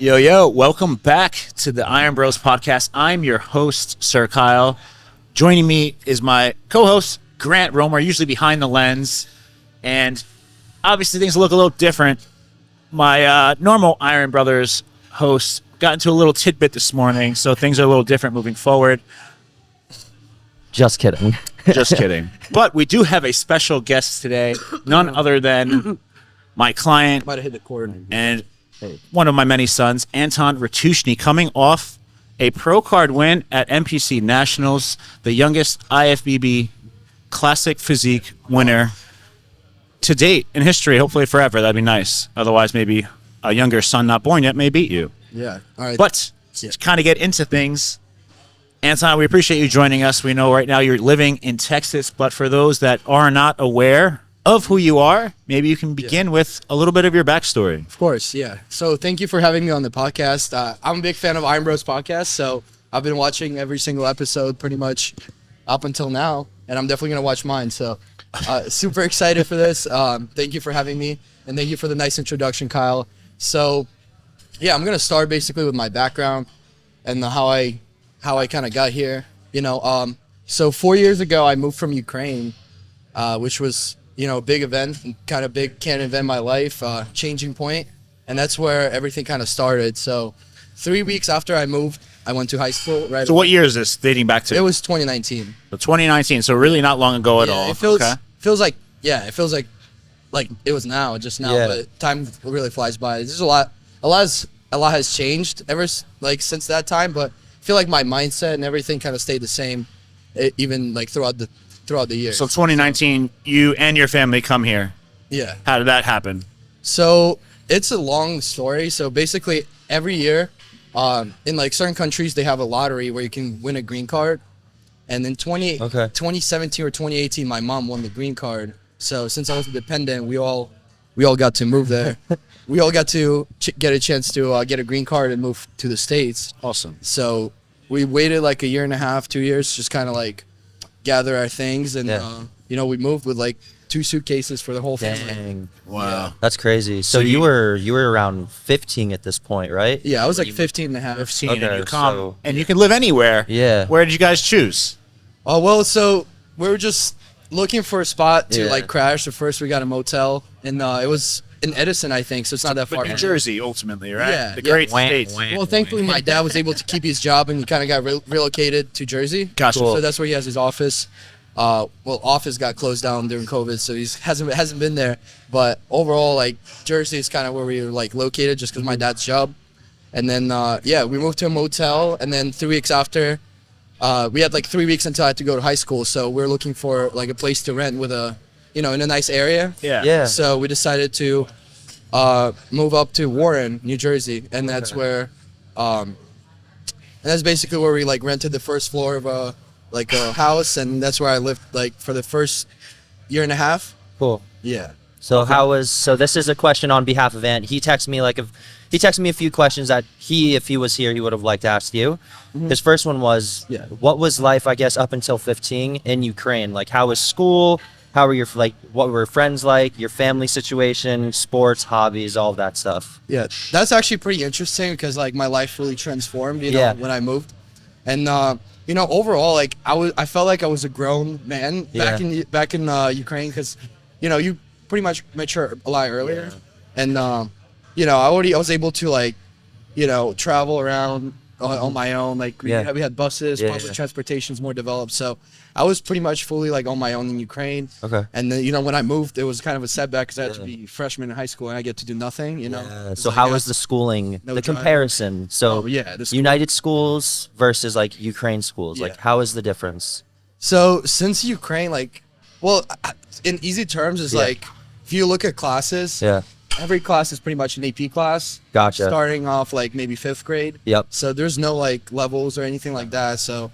Yo, welcome back to the IRONBROS podcast. I'm your host, Sir Kyle. Joining me is my co-host, Grant Romer, usually behind the lens. And obviously things look a little different. My normal Iron Brothers host got into a little tidbit this morning, so things are a little different moving forward. Just kidding. Just kidding. But we do have a special guest today, none other than my client Might have hit the cord. and one of my many sons, Anton Ratushnyi, coming off a pro card win at NPC Nationals, the youngest IFBB Classic Physique winner to date in history, hopefully forever. That'd be nice. Otherwise, maybe a younger son not born yet may beat you. Yeah. All right. But to kind of get into things, Anton, we appreciate you joining us. We know right now you're living in Texas, but for those that are not aware of who you are, maybe you can begin with a little bit of your backstory. Of course, yeah. So thank you for having me on the podcast. I'm a big fan of IRONBROS podcast, so I've been watching every single episode pretty much up until now, and I'm definitely going to watch mine. So super excited for this. Thank you for having me, and thank you for the nice introduction, Kyle. So, yeah, I'm going to start basically with my background and how I kind of got here. So 4 years ago, I moved from Ukraine, which was a big event, kind of big can event in my life, changing point. And that's where everything kind of started. So 3 weeks after I moved, I went to high school. Right. So what year is this dating back to? It was 2019. So 2019, so really not long ago at all. It feels like it was just now, but time really flies by. There's a lot has changed since that time, but I feel like my mindset and everything kind of stayed the same, even throughout the years. So 2019, you and your family come here. Yeah. How did that happen? So it's a long story. So basically every year, in certain countries, they have a lottery where you can win a green card. And in 2017 or 2018, my mom won the green card. So since I was a dependent, we all got to move there. We all got to get a chance to get a green card and move to the States. Awesome. So we waited a year and a half, 2 years, just kind of gather our things. And, we moved with 2 suitcases for the whole family. Dang. Wow. Yeah. That's crazy. So you were around 15 at this point, right? Yeah, I was 15 and a half. 15, Okay, and you come, so- and you can live anywhere. Yeah. Where did you guys choose? Oh, well, so we were just looking for a spot to crash. So first we got a motel, and it was in Edison, I think, so it's not that far. But New Jersey, ultimately, right? Yeah, The yeah. great state. Well, thankfully my dad was able to keep his job, and he kind of got relocated to Jersey. Gotcha. So that's where he has his office. Office got closed down during COVID, so he hasn't been there. But overall, Jersey is kind of where we were located, just because my dad's job. And then we moved to a motel, and then 3 weeks after, we had 3 weeks until I had to go to high school. So we're looking for a place to rent with in a nice area. Yeah. So we decided to move up to Warren, New Jersey, and that's where, and that's basically where we rented the first floor of a house, and that's where I lived for the first year and a half. Cool. Yeah. So so this is a question on behalf of Ant. He texted me he texted me a few questions that if he was here, he would have liked to ask you. Mm-hmm. His first one was, what was life, I guess, up until 15 in Ukraine? How was school? How were what were friends like? Your family situation, sports, hobbies, all of that stuff. Yeah, that's actually pretty interesting because my life really transformed, when I moved, and overall, I felt like I was a grown man back in Ukraine because, you pretty much mature a lot earlier, and I was able to travel around on my own. We had buses, public transportation is more developed, so I was pretty much fully on my own in Ukraine. Okay. And then when I moved, it was kind of a setback because I had to be freshman in high school and I get to do nothing. So how was the schooling? The comparison. So United schools versus Ukraine schools. How is the difference? So since Ukraine, in easy terms, is if you look at classes, every class is pretty much an AP class. Gotcha. Starting off maybe 5th grade. Yep. So there's no levels or anything like that. So,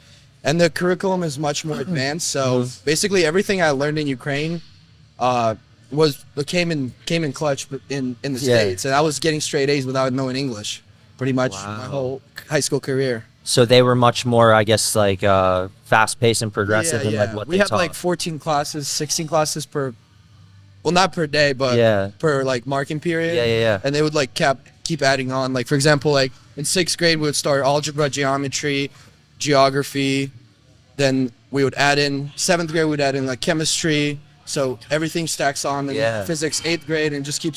and the curriculum is much more advanced. So basically everything I learned in Ukraine came in clutch in the States, and I was getting straight A's without knowing English, pretty much my whole high school career. So they were much more, I guess, fast-paced and progressive in what we they had taught. 14 classes, 16 classes per, well, not per day, but per marking period. Yeah. And they would cap keep adding on. Like, for example, like in 6th grade, we would start algebra, geometry, geography. Then we would add in 7th grade, we'd add in like chemistry. So everything stacks on. And physics 8th grade, and just you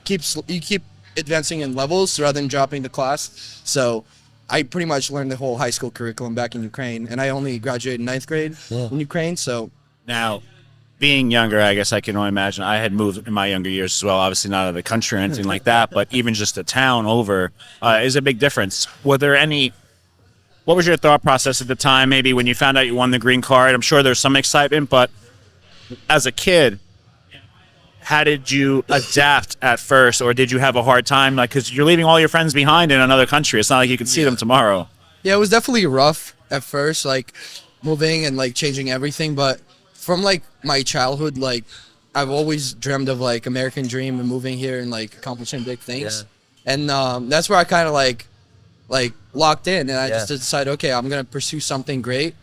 keep advancing in levels rather than dropping the class. So I pretty much learned the whole high school curriculum back in Ukraine, and I only graduated in 9th grade in Ukraine. So now, being younger, I guess I can only imagine. I had moved in my younger years as well, obviously not out of the country or anything like that, but even just a town over is a big difference. What was your thought process at the time, maybe when you found out you won the green card? I'm sure there's some excitement, but as a kid, how did you adapt at first, or did you have a hard time? Like, because you're leaving all your friends behind in another country. It's not like you can see them tomorrow. Yeah, it was definitely rough at first, like moving and like changing everything. But from like my childhood, like I've always dreamed of like American dream and moving here and like accomplishing big things. Yeah. And that's where I kind of like locked in, and I just decided, okay, I'm gonna pursue something great.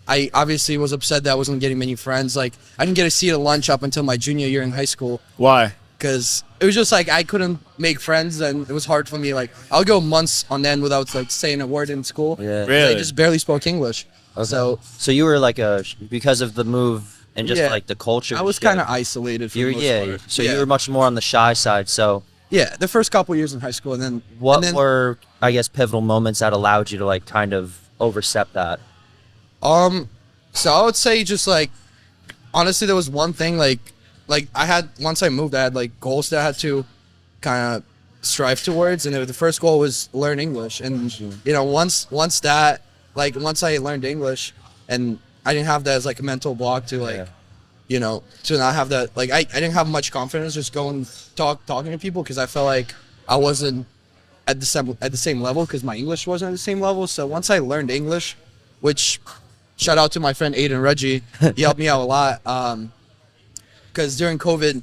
I obviously was upset that I wasn't getting many friends. Like, I didn't get a seat at lunch up until my junior year in high school. Why? Because it was just like I couldn't make friends, and it was hard for me. Like, I'll go months on end without like saying a word in school. Yeah. Really? I just barely spoke English. Okay. So you were like because of the move and just like the culture. I was kind of isolated for the most part. So you were much more on the shy side. So yeah, the first couple years in high school, and then what were, I guess, pivotal moments that allowed you to like kind of overstep that? So I would say just like, honestly, there was one thing like once I moved, I had like goals that I had to kind of strive towards, and the first goal was learn English. And you know, once I learned English, and I didn't have that as like a mental block to like, you know, to not have that, like I didn't have much confidence just going talking to people, because I felt like I wasn't at the same level, because my English wasn't at the same level. So once I learned English, which shout out to my friend Aiden Reggie, he helped me out a lot, because during COVID,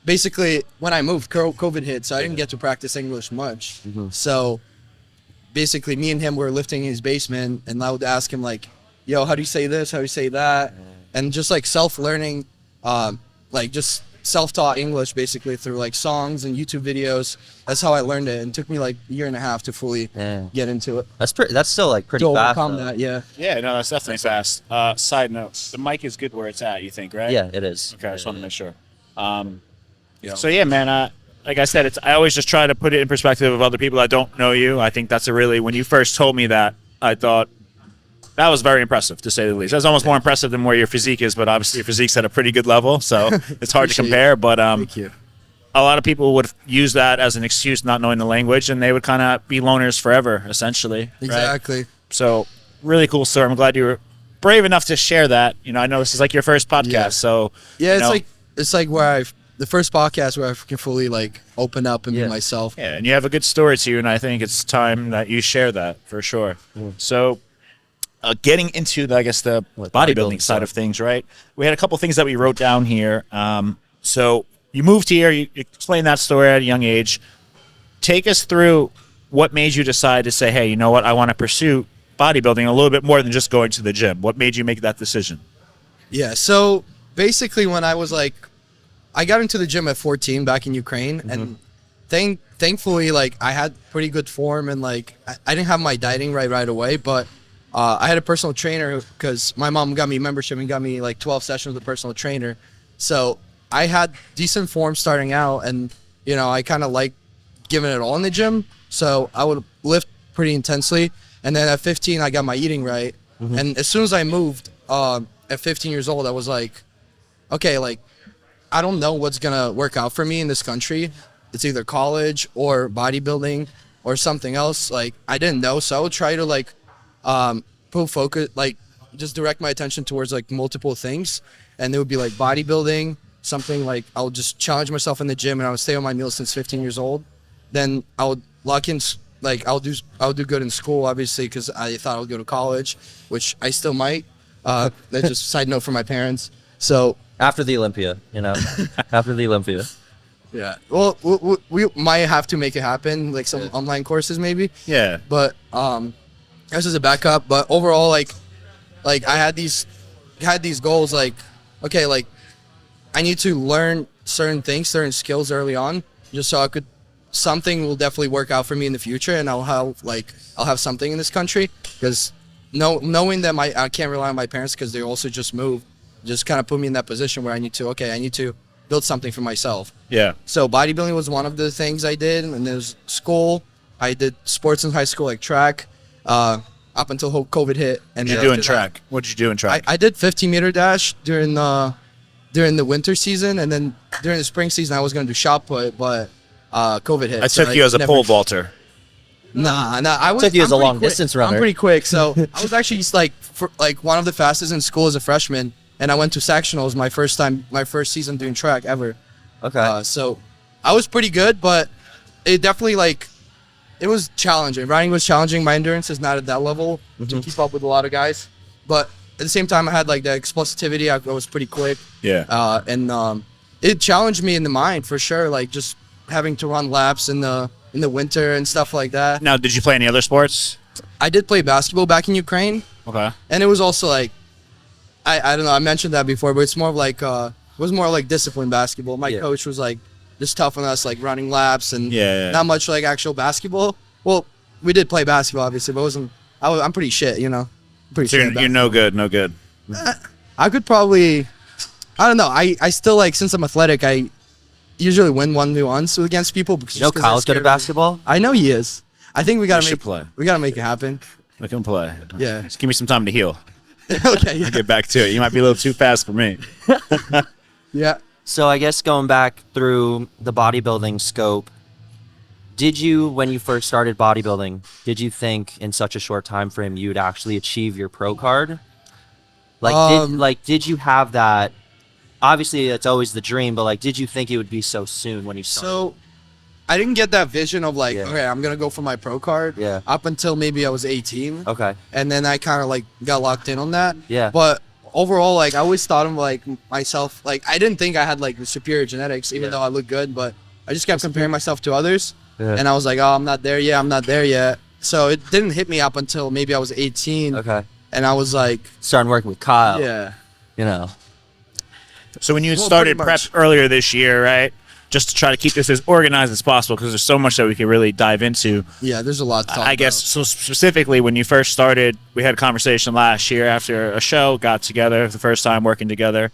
basically when I moved, COVID hit, so I didn't get to practice English much. So basically me and him were lifting in his basement, and I would ask him like, yo, how do you say this, how do you say that? And just like self-learning, like just self-taught English basically through like songs and YouTube videos. That's how I learned it, and it took me like a year and a half to fully get into it. That's still like pretty to fast. Overcome that, yeah. Yeah, no, that's definitely fast. Side note, the mic is good where it's at, you think, right? Yeah, it is. Okay, I just want to make sure. So yeah, man, like I said, I always just try to put it in perspective of other people that don't know you. I think that's when you first told me that, I thought that was very impressive, to say the least. That's almost more impressive than where your physique is, but obviously your physique's at a pretty good level, so it's hard to compare. But Thank you. A lot of people would use that as an excuse, not knowing the language, and they would kind of be loners forever, essentially. Exactly. Right? So really cool story. I'm glad you were brave enough to share that. You know, I know this is like your first podcast, so it's like where the first podcast where I can fully like open up and be myself. Yeah, and you have a good story to you, and I think it's time that you share that for sure. So getting into the bodybuilding side of things, right? We had a couple things that we wrote down here. So you moved here, you explained that story at a young age. Take us through what made you decide to say, hey, you know what, I want to pursue bodybuilding a little bit more than just going to the gym. What made you make that decision? Yeah, so basically when I was like, I got into the gym at 14 back in Ukraine, and thankfully, like, I had pretty good form, and like I didn't have my dieting right away, but I had a personal trainer because my mom got me membership and got me like 12 sessions with a personal trainer. So I had decent form starting out, and you know, I kind of like giving it all in the gym. So I would lift pretty intensely, and then at 15 I got my eating right, and as soon as I moved at 15 years old, I was like, okay, like, I don't know what's gonna work out for me in this country. It's either college or bodybuilding or something else. Like, I didn't know, so I would try to like put focus, like just direct my attention towards like multiple things, and it would be like bodybuilding, something like I would just challenge myself in the gym, and I would stay on my meals since 15 years old. Then I would lock in, like I would do good in school, obviously, because I thought I would go to college, which I still might. That's just a side note for my parents. So after the Olympia, you know, after the Olympia. Yeah. Well, we might have to make it happen, like some online courses maybe. Yeah. But this is a backup. But overall, like I had these goals. Like, okay, like I need to learn certain things, certain skills early on, just so I could something will definitely work out for me in the future, and I'll have something in this country, because knowing that I can't rely on my parents because they also just moved, just kind of put me in that position where I need to build something for myself. Yeah. So bodybuilding was one of the things I did, and there's school. I did sports in high school, like track, up until COVID hit. And What did you do in track? What did you do in track? I did 15-meter dash during the winter season, and then during the spring season I was gonna do shot put, but COVID hit. I took you as a pole vaulter. Nah. I was. Took you as a I'm pretty long quick. distance runner. I'm pretty quick, so I was actually one of the fastest in school as a freshman, and I went to sectionals my first season doing track ever. Okay. So I was pretty good, but it definitely it was challenging. Riding was challenging. My endurance is not at that level to keep up with a lot of guys, but at the same time I had like the explosivity. I was pretty quick. Yeah. And it challenged me in the mind for sure. Like just having to run laps in the winter and stuff like that. Now, did you play any other sports? I did play basketball back in Ukraine. Okay. And it was also like, I don't know, I mentioned that before, but it's more of like, it was more like disciplined basketball. My coach was like just tough on us, like running laps and not much like actual basketball. Well, we did play basketball obviously, but I'm pretty shit, you know. So you're no good. I could probably, I don't know. I still like, since I'm athletic, I usually win 1v1s against people. You know Kyle's good at basketball? I know he is. I think we gotta make it happen. We can play. Yeah. Just give me some time to heal. Okay. Yeah. I'll get back to it. You might be a little too fast for me. Yeah. So I guess going back through the bodybuilding scope, did you, when you first started bodybuilding, did you think in such a short time frame you'd actually achieve your pro card? Did you have that? Obviously, it's always the dream, but like, did you think it would be so soon when you started? So, I didn't get that vision of like, okay, I'm gonna go for my pro card. Yeah. Up until maybe I was 18. Okay. And then I kind of like got locked in on that. Yeah. But overall, like I always thought of like myself, like I didn't think I had like the superior genetics, even though I look good, but I just kept comparing myself to others. Yeah. And I was like, oh, I'm not there yet. So it didn't hit me up until maybe I was 18. Okay. And I was like, starting working with Kyle. yeah. You know. So when you started prep earlier this year, right? Just to try to keep this as organized as possible, because there's so much that we could really dive into. Yeah, there's a lot to talk about. I guess, so specifically when you first started, we had a conversation last year after a show, got together, the first time working together.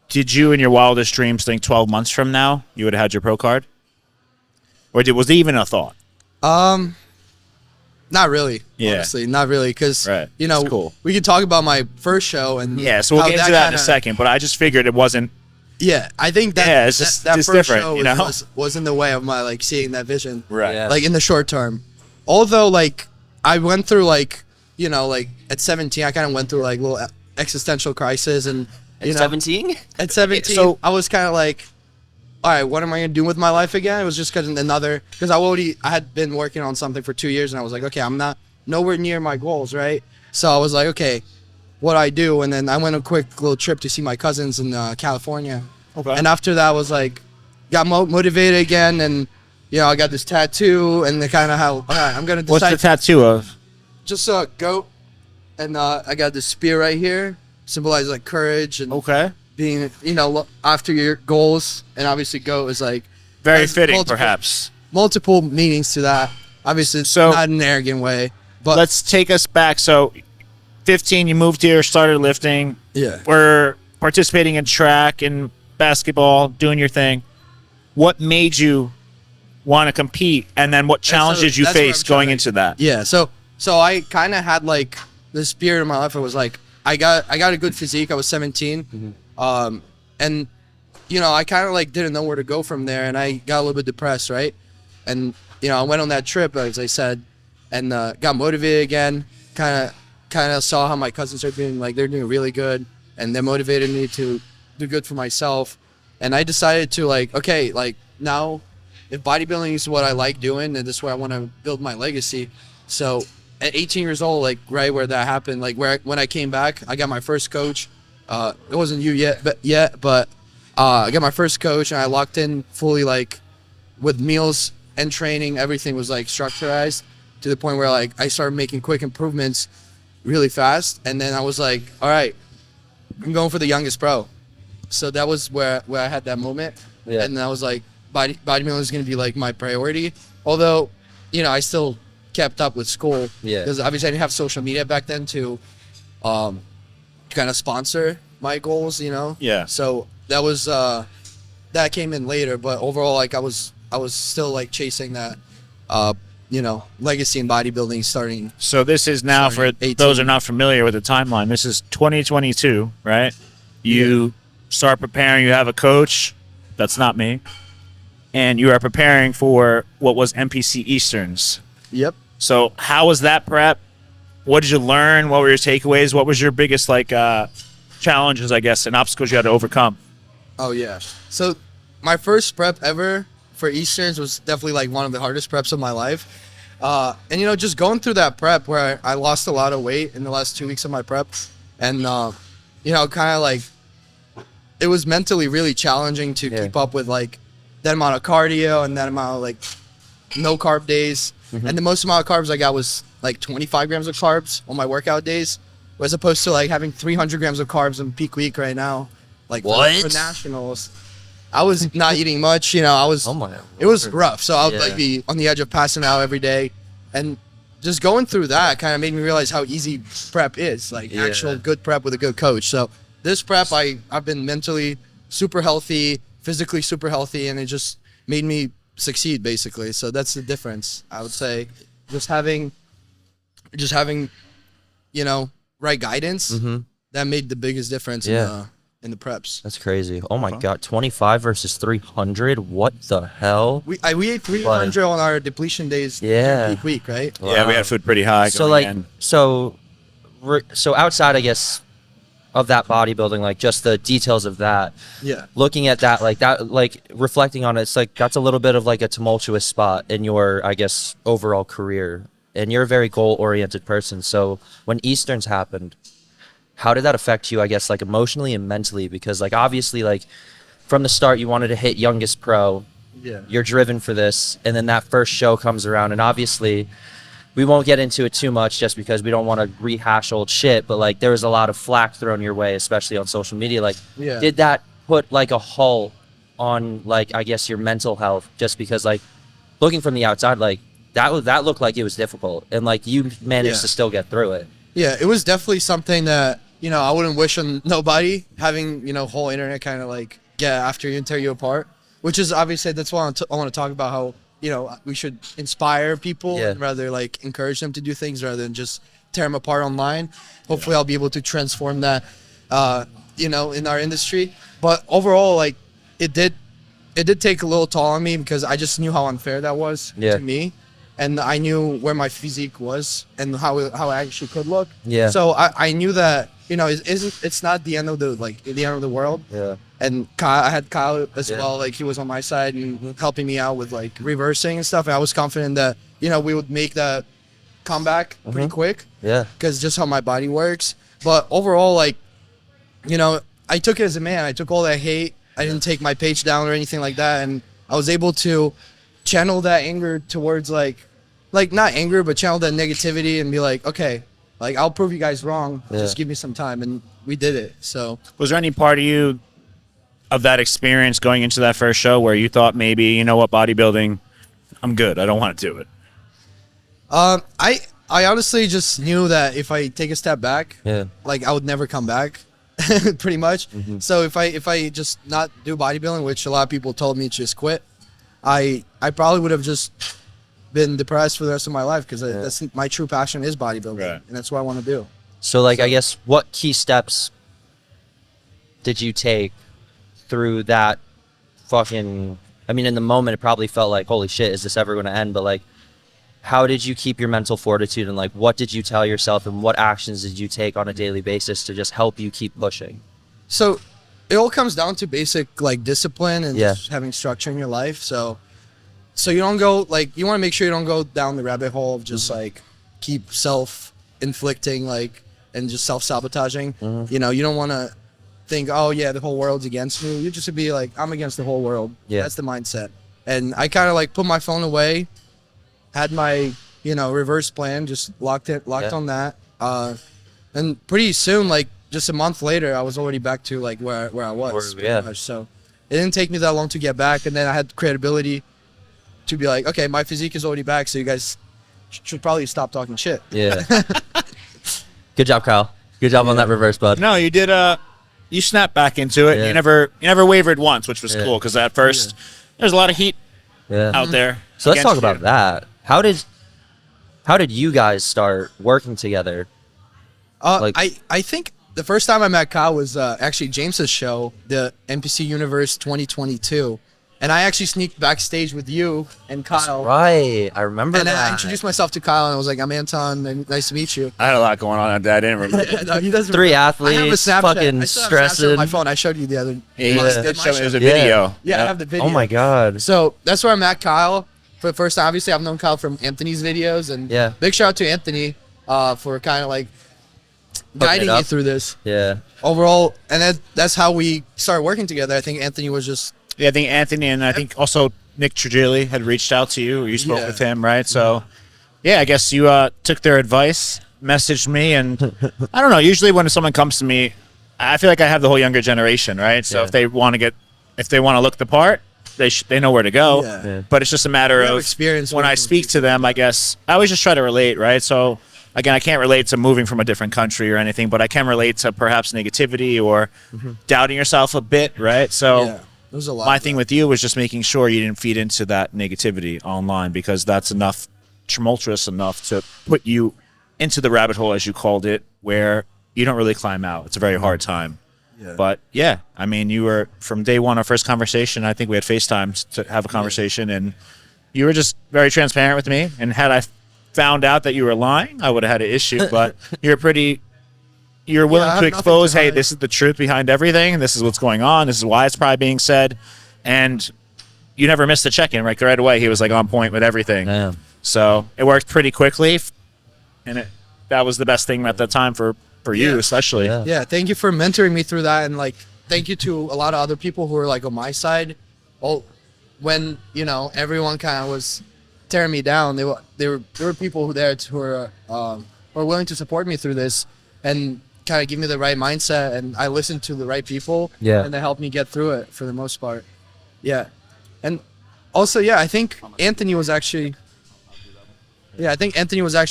Did you in your wildest dreams think 12 months from now you would have had your pro card? Or was it even a thought? Not really, Yeah. honestly, not really, because Right. you know, It's cool. we could talk about my first show and Yeah, so we'll how get into that in a kinda- second, but I just figured it wasn't. Yeah, I think that Yeah, it's just- that it's first different, show you know? was in the way of my like seeing that vision, Right. Yeah. like in the short term. Although like I went through like, you know, like at 17 I kind of went through like little existential crisis, and you know, 17? at 17 So- I was kind of like, all right, what am I gonna do with my life again? It was just because I had been working on something for 2 years, and I was like, okay, I'm not nowhere near my goals, right? So I was like, okay, what do I do? And then I went on a quick little trip to see my cousins in California. Okay. And after that was like, got motivated again, and you know, I got this tattoo, and they kind of how, all right, I'm gonna decide. What's the tattoo of? Just a goat, and I got this spear right here, symbolizes like courage and Okay. being, you know, after your goals. And obviously goat is like Very has fitting, perhaps. multiple meanings to that. Obviously it's So- not in an arrogant way, but Let's take us back. So, 15, you moved here, started lifting. yeah. Were participating in track and basketball, doing your thing. What made you want to compete, and then what challenges you that's what I'm faced going trying into that? Yeah, so I kind of had like the spirit in my life. It was like I got a good physique. I was 17, and you know, I kind of like didn't know where to go from there, and I got a little bit depressed, right? And you know, I went on that trip, as I said, and got motivated again. Kind of saw how my cousins are doing, like they're doing really good, and they motivated me to do good for myself. And I decided to like, okay, like now, if bodybuilding is what I like doing, and this is where I want to build my legacy. So at 18 years old, like right where that happened, like when I came back, I got my first coach. It wasn't you yet, but I got my first coach, and I locked in fully, like with meals and training. Everything was like structurized to the point where like I started making quick improvements really fast. And then I was like, all right, I'm going for the youngest pro. So that was where I had that moment. Yeah. And I was like, bodybuilding was going to be like my priority. Although, you know, I still kept up with school. Yeah. Because obviously I didn't have social media back then to kind of sponsor my goals, you know? Yeah. So that was, that came in later. But overall, like I was still like chasing that, you know, legacy in bodybuilding starting. So this is now, for 18. those who are not familiar with the timeline, this is 2022, right? You start preparing, you have a coach, that's not me, and you are preparing for what was NPC Easterns. Yep. So how was that prep? What did you learn? What were your takeaways? What was your biggest like challenges, I guess, and obstacles you had to overcome? Oh yeah. So my first prep ever for Easterns was definitely like one of the hardest preps of my life. And you know, just going through that prep where I lost a lot of weight in the last 2 weeks of my prep, and you know, kind of like it was mentally really challenging to keep up with like that amount of cardio and that amount of like no carb days. And the most amount of carbs I got was like 25 grams of carbs on my workout days, as opposed to like having 300 grams of carbs in peak week right now. Like for nationals, I was not eating much. You know, I was. It was rough. So I would like be on the edge of passing out every day, and just going through that kind of made me realize how easy prep is. Like actual good prep with a good coach. So this prep, I've been mentally super healthy, physically super healthy, and it just made me succeed basically. So that's the difference, I would say. Just having, you know, right guidance that made the biggest difference in the preps. That's crazy. Oh my God, 25 versus 300. What the hell? We ate 300 on our depletion days. Peak week, right? Wow. Yeah, we had food pretty high. So like, so outside, I guess, of that bodybuilding, like just the details of that. Yeah. Looking at that, like reflecting on it, it's like that's a little bit of like a tumultuous spot in your, I guess, overall career. And you're a very goal-oriented person. So when Easterns happened, how did that affect you, I guess, like emotionally and mentally? Because like obviously, like from the start, you wanted to hit youngest pro. Yeah. You're driven for this, and then that first show comes around, and obviously, we won't get into it too much just because we don't want to rehash old shit. But like, there was a lot of flack thrown your way, especially on social media. Like, did that put like a halt on like, I guess, your mental health? Just because like, looking from the outside, like that looked like it was difficult, and like you managed to still get through it. Yeah, it was definitely something that, you know, I wouldn't wish on nobody, having, you know, whole internet kind of like get after you and tear you apart, which is obviously, that's why I want to talk about how, you know, we should inspire people and rather like encourage them to do things rather than just tear them apart online. Hopefully I'll be able to transform that, you know, in our industry. But overall, like it did take a little toll on me because I just knew how unfair that was to me. And I knew where my physique was and how I actually could look. Yeah. So I knew that, you know, it's not the end of the world. Yeah. And I had Kyle as well. Like he was on my side and helping me out with like reversing and stuff. And I was confident that, you know, we would make that comeback pretty quick. Yeah. Because just how my body works. But overall, like, you know, I took it as a man. I took all that hate. I didn't take my page down or anything like that. And I was able to channel that anger towards like not anger, but channel that negativity and be like, okay, like I'll prove you guys wrong. Just give me some time. And we did it. So was there any part of you of that experience going into that first show where you thought maybe, you know what, bodybuilding, I'm good, I don't want to do it? I honestly just knew that if I take a step back, like I would never come back. Pretty much. So if I just not do bodybuilding, which a lot of people told me to just quit, I probably would have just been depressed for the rest of my life because that's my true passion is bodybuilding, and that's what I want to do. So like, I guess, what key steps did you take through that fucking, I mean, in the moment, it probably felt like, holy shit, is this ever going to end? But like, how did you keep your mental fortitude, and like, what did you tell yourself, and what actions did you take on a daily basis to just help you keep pushing? So it all comes down to basic like discipline and just having structure in your life. So you don't go like, you want to make sure you don't go down the rabbit hole of just like keep self-inflicting like and just self-sabotaging. You know, you don't want to think, oh yeah, the whole world's against me. You just be like, I'm against the whole world. That's the mindset. And I kind of like put my phone away, had my, you know, reverse plan, just locked on that. And pretty soon, like just a month later, I was already back to like where I was. So it didn't take me that long to get back, and then I had credibility to be like, okay, my physique is already back, so you guys should probably stop talking shit. Yeah. Good job, Kyle. Good job on that reverse, bud. No, you did. You snapped back into it. Yeah. You never wavered once, which was cool because at first there's a lot of heat out there. So let's talk about that. How did you guys start working together? I think the first time I met Kyle was actually James's show, the NPC Universe 2022. And I actually sneaked backstage with you and Kyle. Right. I remember and that. I introduced myself to Kyle, and I was like, I'm Anton, and nice to meet you. I had a lot going on. I didn't remember. No, he doesn't 3 I have a athletes, Snapchat. fucking I still have Snapchat stressing. on my phone. I showed you the other. It was a Yeah. video. Yeah, I have the video. Oh my God. So that's where I met Kyle for the first time. Obviously, I've known Kyle from Anthony's videos, and big shout out to Anthony for kind of like guiding me through this. Yeah. Overall, and that's how we started working together. I think Anthony was just. Yeah, I think Anthony and I think also Nick Trigili had reached out to you. You spoke with him, right? So, yeah, I guess you took their advice, messaged me, and I don't know. Usually when someone comes to me, I feel like I have the whole younger generation, right? So if they want to look the part, they know where to go. Yeah. But it's just a matter of experience when I speak to them. I guess I always just try to relate, right? So again, I can't relate to moving from a different country or anything, but I can relate to perhaps negativity or doubting yourself a bit, right? So. There's a lot. My thing with you was just making sure you didn't feed into that negativity online, because that's tumultuous enough to put you into the rabbit hole, as you called it, where you don't really climb out. It's a very hard time. Yeah. But yeah, I mean, you were from day one, our first conversation, I think we had FaceTime to have a conversation, and you were just very transparent with me. And had I found out that you were lying, I would have had an issue, but you're willing to expose, hey, this is the truth behind everything, and this is what's going on, this is why it's probably being said, and you never missed a check-in. Right away, he was like on point with everything. Damn. So it worked pretty quickly, and that was the best thing at the time for you, especially. Yeah, thank you for mentoring me through that, and like thank you to a lot of other people who were like on my side. Well, when everyone kind of was tearing me down, there were people who were willing to support me through this and kind of give me the right mindset, and I listened to the right people, and they helped me get through it for the most part. Yeah. And also, I think Anthony was actually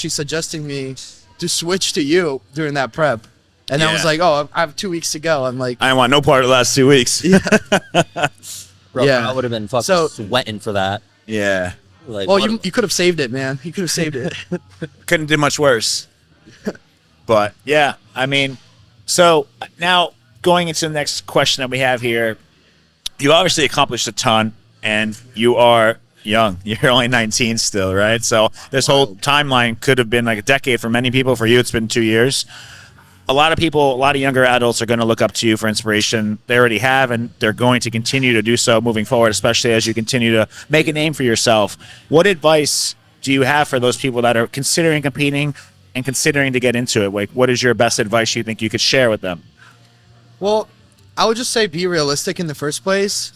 suggesting me to switch to you during that prep. And I was like, oh, I have 2 weeks to go. I'm like, I want no part of the last 2 weeks. Bro, I would have been fucking sweating for that. Yeah. Like, well, you could have saved it, man. You could have saved it. Couldn't do much worse. But yeah, I mean, so now going into the next question that we have here, you obviously accomplished a ton, and you are young. You're only 19 still, right? So this whole timeline could have been like a decade for many people. For you, it's been 2 years. A lot of younger adults are going to look up to you for inspiration. They already have, and they're going to continue to do so moving forward, especially as you continue to make a name for yourself. What advice do you have for those people that are considering competing and considering to get into it? Like, what is your best advice you think you could share with them? Well, I would just say be realistic in the first place.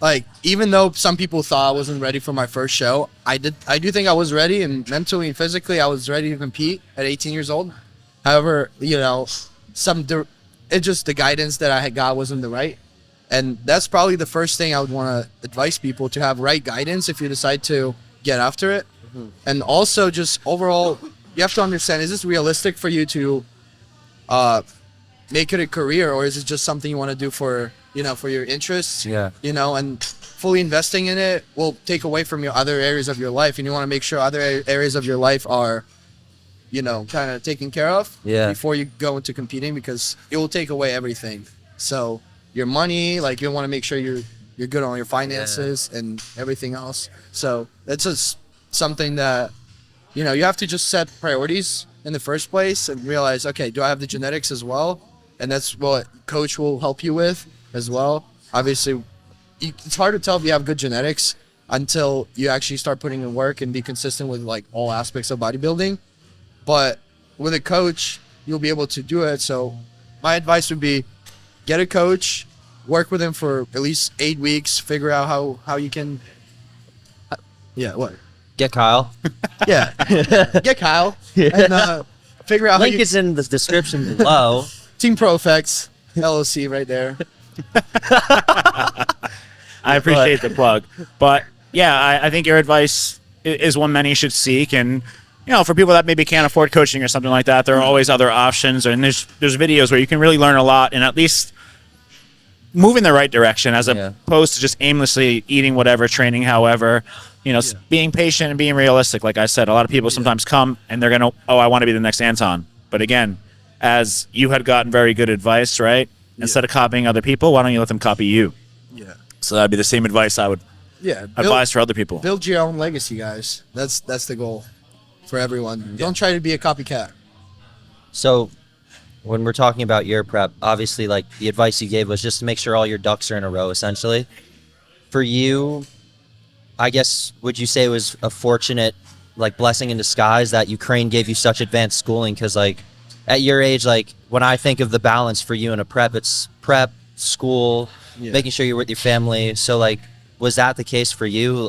Like, even though some people thought I wasn't ready for my first show, I do think I was ready, and mentally and physically I was ready to compete at 18 years old. However, it's just the guidance that I had got wasn't the right. And that's probably the first thing I would want to advise people, to have right guidance if you decide to get after it. And also just overall, you have to understand, is this realistic for you to make it a career, or is it just something you want to do for your interests? Yeah. And fully investing in it will take away from your other areas of your life, and you want to make sure other areas of your life are, kind of taken care of before you go into competing, because it will take away everything. So your money, like, you want to make sure you're good on your finances and everything else. So that's just something that, you have to just set priorities in the first place and realize, okay, do I have the genetics as well? And that's what coach will help you with as well. Obviously, it's hard to tell if you have good genetics until you actually start putting in work and be consistent with like all aspects of bodybuilding. But with a coach, you'll be able to do it. So my advice would be, get a coach, work with him for at least 8 weeks, figure out how you can. Get Kyle. Yeah, get Kyle. And figure out. Link is in the description below. Team Pro Effects LLC right there. I appreciate the plug. But yeah, I think your advice is one many should seek. And, you know, for people that maybe can't afford coaching or something like that, there are always other options. And there's videos where you can really learn a lot and at least move in the right direction as opposed to just aimlessly eating whatever, training however. You know, being patient and being realistic. Like I said, a lot of people sometimes come and they're going to, I want to be the next Anton. But again, as you had gotten very good advice, right? Instead of copying other people, why don't you let them copy you? Yeah. So that'd be the same advice I would advise for other people. Build your own legacy, guys. That's the goal for everyone. Don't try to be a copycat. So when we're talking about your prep, obviously, like, the advice you gave was just to make sure all your ducks are in a row, essentially. For you, I guess, would you say it was a fortunate, like, blessing in disguise that Ukraine gave you such advanced schooling? Because, like, at your age, like, when I think of the balance for you in a prep, it's prep, school, making sure you're with your family. So, like, was that the case for you?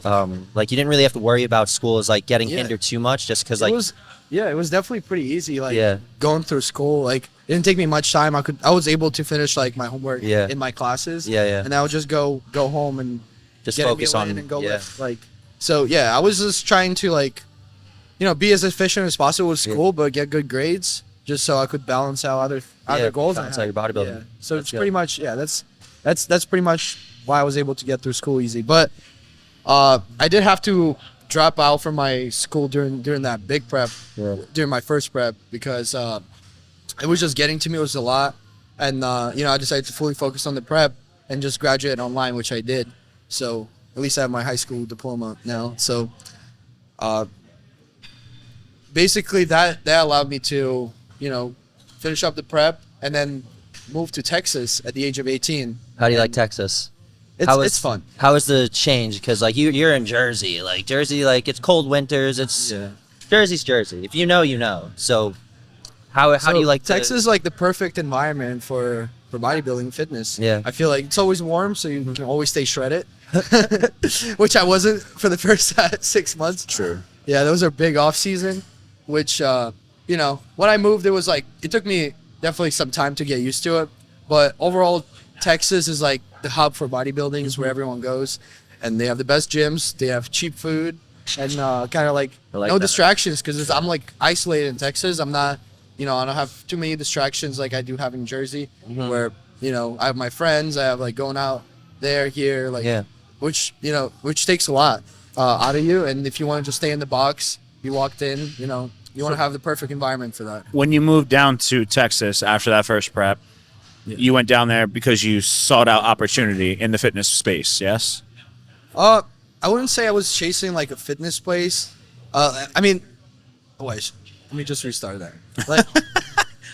Like, you didn't really have to worry about school as, like, getting hindered too much just because, like... It was definitely pretty easy, like, going through school. Like, it didn't take me much time. I was able to finish, like, my homework in my classes. And I would just go home and just get focus on and go lift. Like, so, yeah, I was just trying to, like, you know, be as efficient as possible with school, but get good grades just so I could balance out other goals. Balance out your bodybuilding. Yeah. So it's pretty much, that's pretty much why I was able to get through school easy. But I did have to drop out from my school during that big prep, during my first prep, because it was just getting to me. It was a lot. And, you know, I decided to fully focus on the prep and just graduate online, which I did. So at least I have my high school diploma now. So basically that allowed me to, you know, finish up the prep and then move to Texas at the age of 18. How do you like Texas? It's fun. How is the change? Because, like, you're in Jersey. Like, Jersey, like, it's cold winters. It's Jersey's Jersey. If you know, you know. So how do you like Texas? Like the perfect environment for bodybuilding fitness. Yeah. I feel like it's always warm, so you can always stay shredded, which I wasn't for the first 6 months. True. Yeah, those are big off season, which you know, when I moved, it took me definitely some time to get used to it, but overall, Texas is like the hub for bodybuilding. Is where everyone goes, and they have the best gyms. They have cheap food, and kind of like no distractions, because I'm like isolated in Texas. I'm not, you know, I don't have too many distractions like I do have in Jersey, where, you know, I have my friends. I have like going out there, here, like, which takes a lot out of you. And if you want to just stay in the box, you walked in, you know, you want to have the perfect environment for that. When you moved down to Texas after that first prep, you went down there because you sought out opportunity in the fitness space, yes? I wouldn't say I was chasing like a fitness place. I mean, wait, let me just restart that. Like,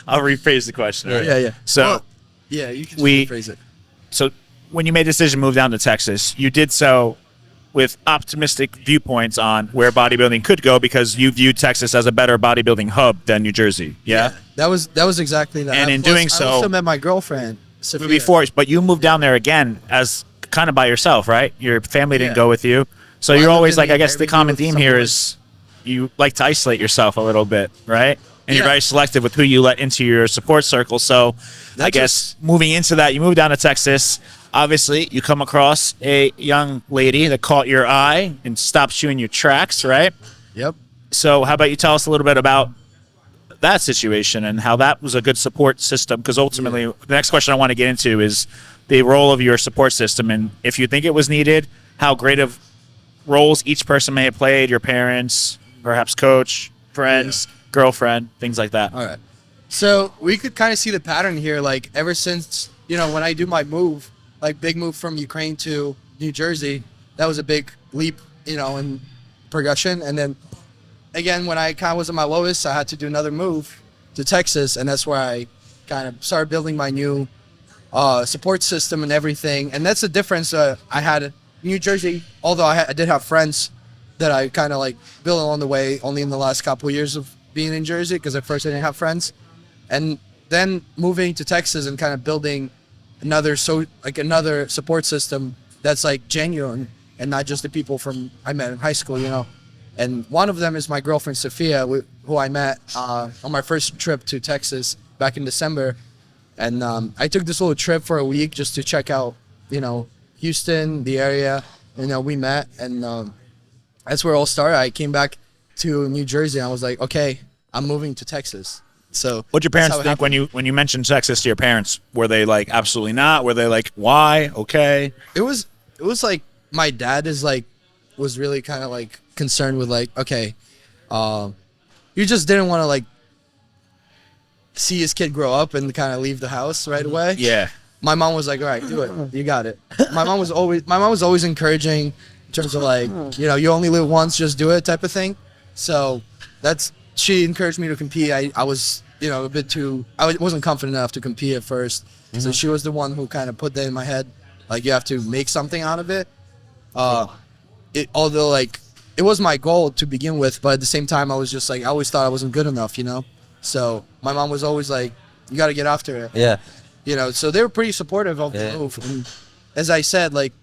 I'll rephrase the question. Right? Yeah. So, you can just rephrase it. So, when you made the decision to move down to Texas, you did so with optimistic viewpoints on where bodybuilding could go, because you viewed Texas as a better bodybuilding hub than New Jersey. Yeah. That was exactly that. And in doing so, I also met my girlfriend, Sophia. Before, but you moved down there again as kind of by yourself, right? Your family didn't go with you. So you're always like, I guess the common theme here is you like to isolate yourself a little bit, right? And you're very selective with who you let into your support circle. So I guess moving into that, you moved down to Texas. Obviously, you come across a young lady that caught your eye and stopped you in your tracks, right? Yep. So how about you tell us a little bit about that situation and how that was a good support system? Because ultimately, the next question I want to get into is the role of your support system. And if you think it was needed, how great of roles each person may have played, your parents, perhaps coach, friends, girlfriend, things like that. All right. So we could kind of see the pattern here. Like, ever since, you know, when I do my move, like big move from Ukraine to New Jersey, that was a big leap, you know, in progression. And then again, when I kind of was at my lowest, I had to do another move to Texas, and that's where I kind of started building my new support system and everything. And that's the difference. I had in New Jersey, although I did have friends that I kind of like built along the way, only in the last couple of years of being in Jersey, because at first I didn't have friends. And then moving to Texas and kind of building another support system that's like genuine, and not just the people I met in high school, you know. And one of them is my girlfriend Sophia, who I met on my first trip to Texas back in December. And I took this little trip for a week just to check out, you know, Houston, the area. We met, and that's where it all started. I came back to New Jersey, and I was like, okay, I'm moving to Texas. So what'd your parents think when you mentioned Texas to your parents? Were they like, absolutely not? Were they like, why? Okay. It was like, my dad was really kind of like concerned with like, okay, you just didn't want to like see his kid grow up and kind of leave the house right away. Yeah. My mom was like, all right, do it. You got it. My mom was always encouraging in terms of like, you only live once, just do it type of thing. So she encouraged me to compete. I was, a bit too, I wasn't confident enough to compete at first. Mm-hmm. So she was the one who kind of put that in my head. Like, you have to make something out of it. Although like, it was my goal to begin with, but at the same time, I was just like, I always thought I wasn't good enough, So my mom was always like, you got to get after it. Yeah. So they were pretty supportive of the move. And as I said, like,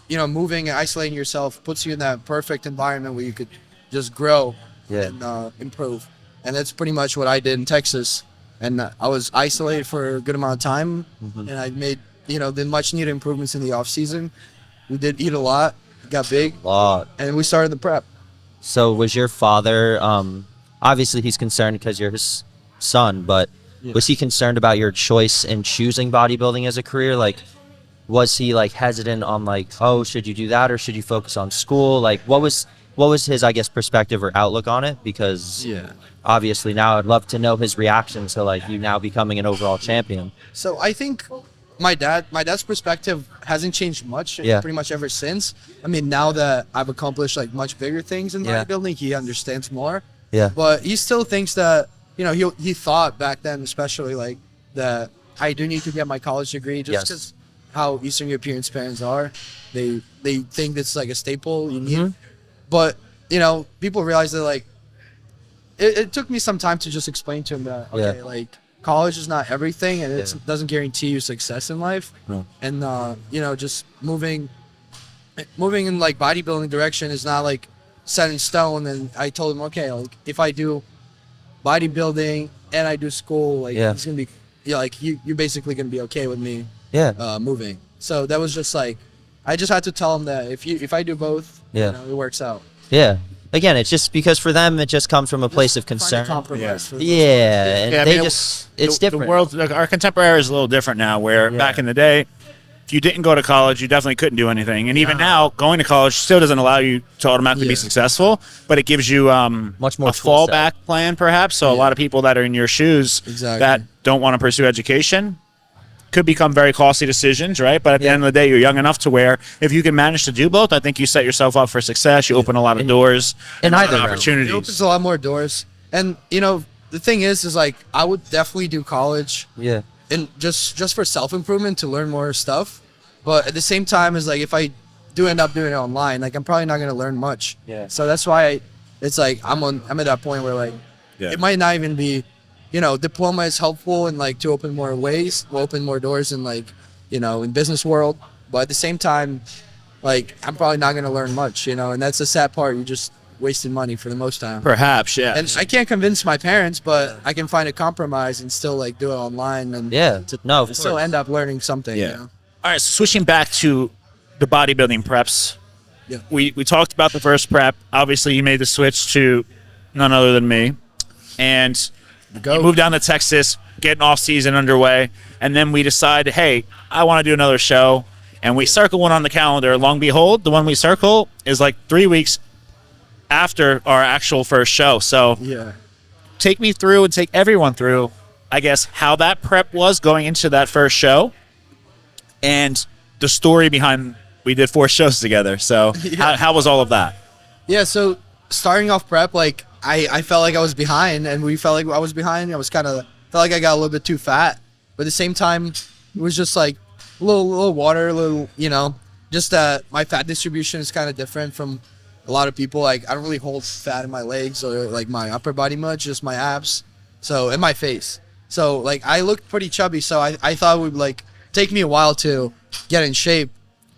moving and isolating yourself puts you in that perfect environment where you could just grow and improve. And that's pretty much what I did in Texas. And I was isolated for a good amount of time. Mm-hmm. And I made, the much needed improvements in the off season. We did eat a lot, got big, and we started the prep. So was your father, obviously he's concerned because you're his son, but was he concerned about your choice in choosing bodybuilding as a career? Like, was he like hesitant on like, oh, should you do that or should you focus on school? Like, what was his, I guess, perspective or outlook on it? Because obviously now I'd love to know his reaction to like you now becoming an overall champion. So I think my dad's perspective hasn't changed much pretty much ever since. I mean, now that I've accomplished like much bigger things in bodybuilding, he understands more. Yeah. But he still thinks that, he thought back then, especially like that I do need to get my college degree just because how Eastern European parents are. They think it's like a staple you need. But, people realize that like, it took me some time to just explain to him that, okay, like, college is not everything, and it doesn't guarantee you success in life. No. And just moving in like bodybuilding direction is not like set in stone. And I told him, okay, like if I do bodybuilding and I do school, like it's gonna be you're basically gonna be okay with me moving. So that was just like, I just had to tell him that if I do both, it works out. Yeah. Again, it's just because for them, it just comes from a place of concern. Compromise and it's different. The world, our contemporary is a little different now, where back in the day, if you didn't go to college, you definitely couldn't do anything. And even now, going to college still doesn't allow you to automatically be successful, but it gives you much more a fallback plan, perhaps. So a lot of people that are in your shoes that don't want to pursue education could become very costly decisions, right? But at the end of the day, you're young enough to where if you can manage to do both, I think you set yourself up for success. You open a lot of doors and opportunities. It opens a lot more doors. And, the thing is like, I would definitely do college. Yeah. And just for self-improvement to learn more stuff. But at the same time, is like, if I do end up doing it online, like, I'm probably not going to learn much. Yeah. So that's why it's like, I'm at that point where like, it might not even be, diploma is helpful and like to open more doors in like, in business world. But at the same time, like, I'm probably not going to learn much, and that's the sad part. You just wasted money for the most time. Perhaps, yeah. And I can't convince my parents, but I can find a compromise and still like do it online and still end up learning something. Yeah. All right. So switching back to the bodybuilding preps. Yeah. We talked about the first prep. Obviously, you made the switch to none other than me, and you moved down to Texas, getting off season underway, and then we decided, hey, I want to do another show, and we circle one on the calendar. Long behold, the one we circle is like 3 weeks after our actual first show. So take me through and take everyone through, I guess, how that prep was going into that first show, and the story behind we did 4 shows together. So how was all of that? Yeah, so starting off prep, like, I felt like I was behind, and we felt like I was behind. I was felt like I got a little bit too fat, but at the same time, it was just like a little water, just that my fat distribution is kind of different from a lot of people. Like, I don't really hold fat in my legs or like my upper body much, just my abs, and my face. So like, I looked pretty chubby, so I thought it would like take me a while to get in shape,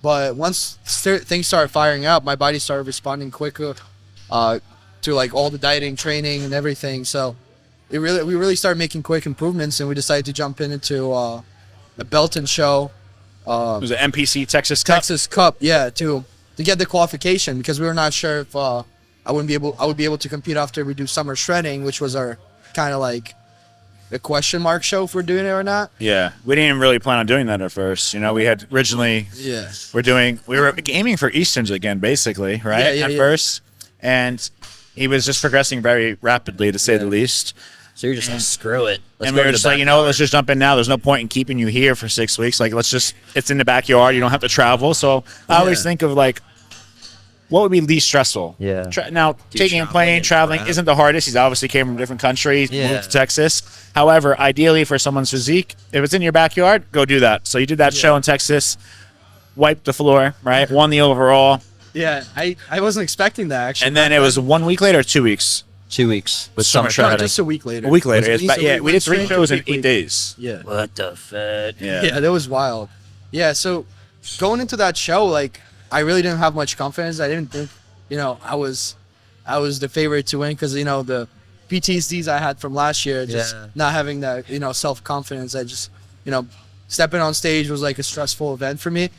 but once things started firing up, my body started responding quicker to like all the dieting, training, and everything. So we really started making quick improvements, and we decided to jump into a Belton show It was an MPC Texas Cup. Texas Cup, yeah, to get the qualification, because we were not sure if I would be able to compete after we do summer shredding, which was our kind of like the question mark show if we're doing it or not. Yeah, we didn't even really plan on doing that at first. You know, we had originally, we were aiming for Easterns again, basically, right? At first, and he was just progressing very rapidly, to say the least. So you're just like, screw it. And we were just like, you know, let's just jump in now. There's no point in keeping you here for 6 weeks. Like, it's in the backyard. You don't have to travel. So I always think of like, what would be least stressful? Yeah. Now, taking a plane, traveling isn't the hardest. He's obviously came from a different country, moved to Texas. However, ideally for someone's physique, if it's in your backyard, go do that. So you did that show in Texas, wiped the floor, right? Won the overall. Yeah, I wasn't expecting that, actually. And then it was 1 week later or 2 weeks? 2 weeks with summer shredding. Just a week later. A week later. We did 3 shows in 8 days. Yeah. What the fuck? Yeah, that was wild. Yeah, so going into that show, like, I really didn't have much confidence. I didn't think, you know, I was the favorite to win, because, you know, the PTSDs I had from last year, just not having that, you know, self-confidence. I just, you know, stepping on stage was like a stressful event for me.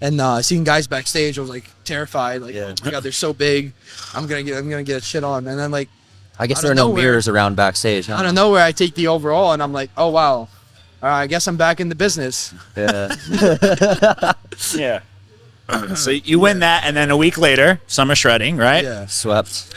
And seeing guys backstage, I was like terrified. Like, oh my God, they're so big. I'm gonna get shit on. And then, like, I guess there are no mirrors around backstage. Huh? Out of nowhere, I take the overall, and I'm like, oh wow, I guess I'm back in the business. Yeah. Yeah. So you win that, and then a week later, summer shredding, right? Yeah. Swept.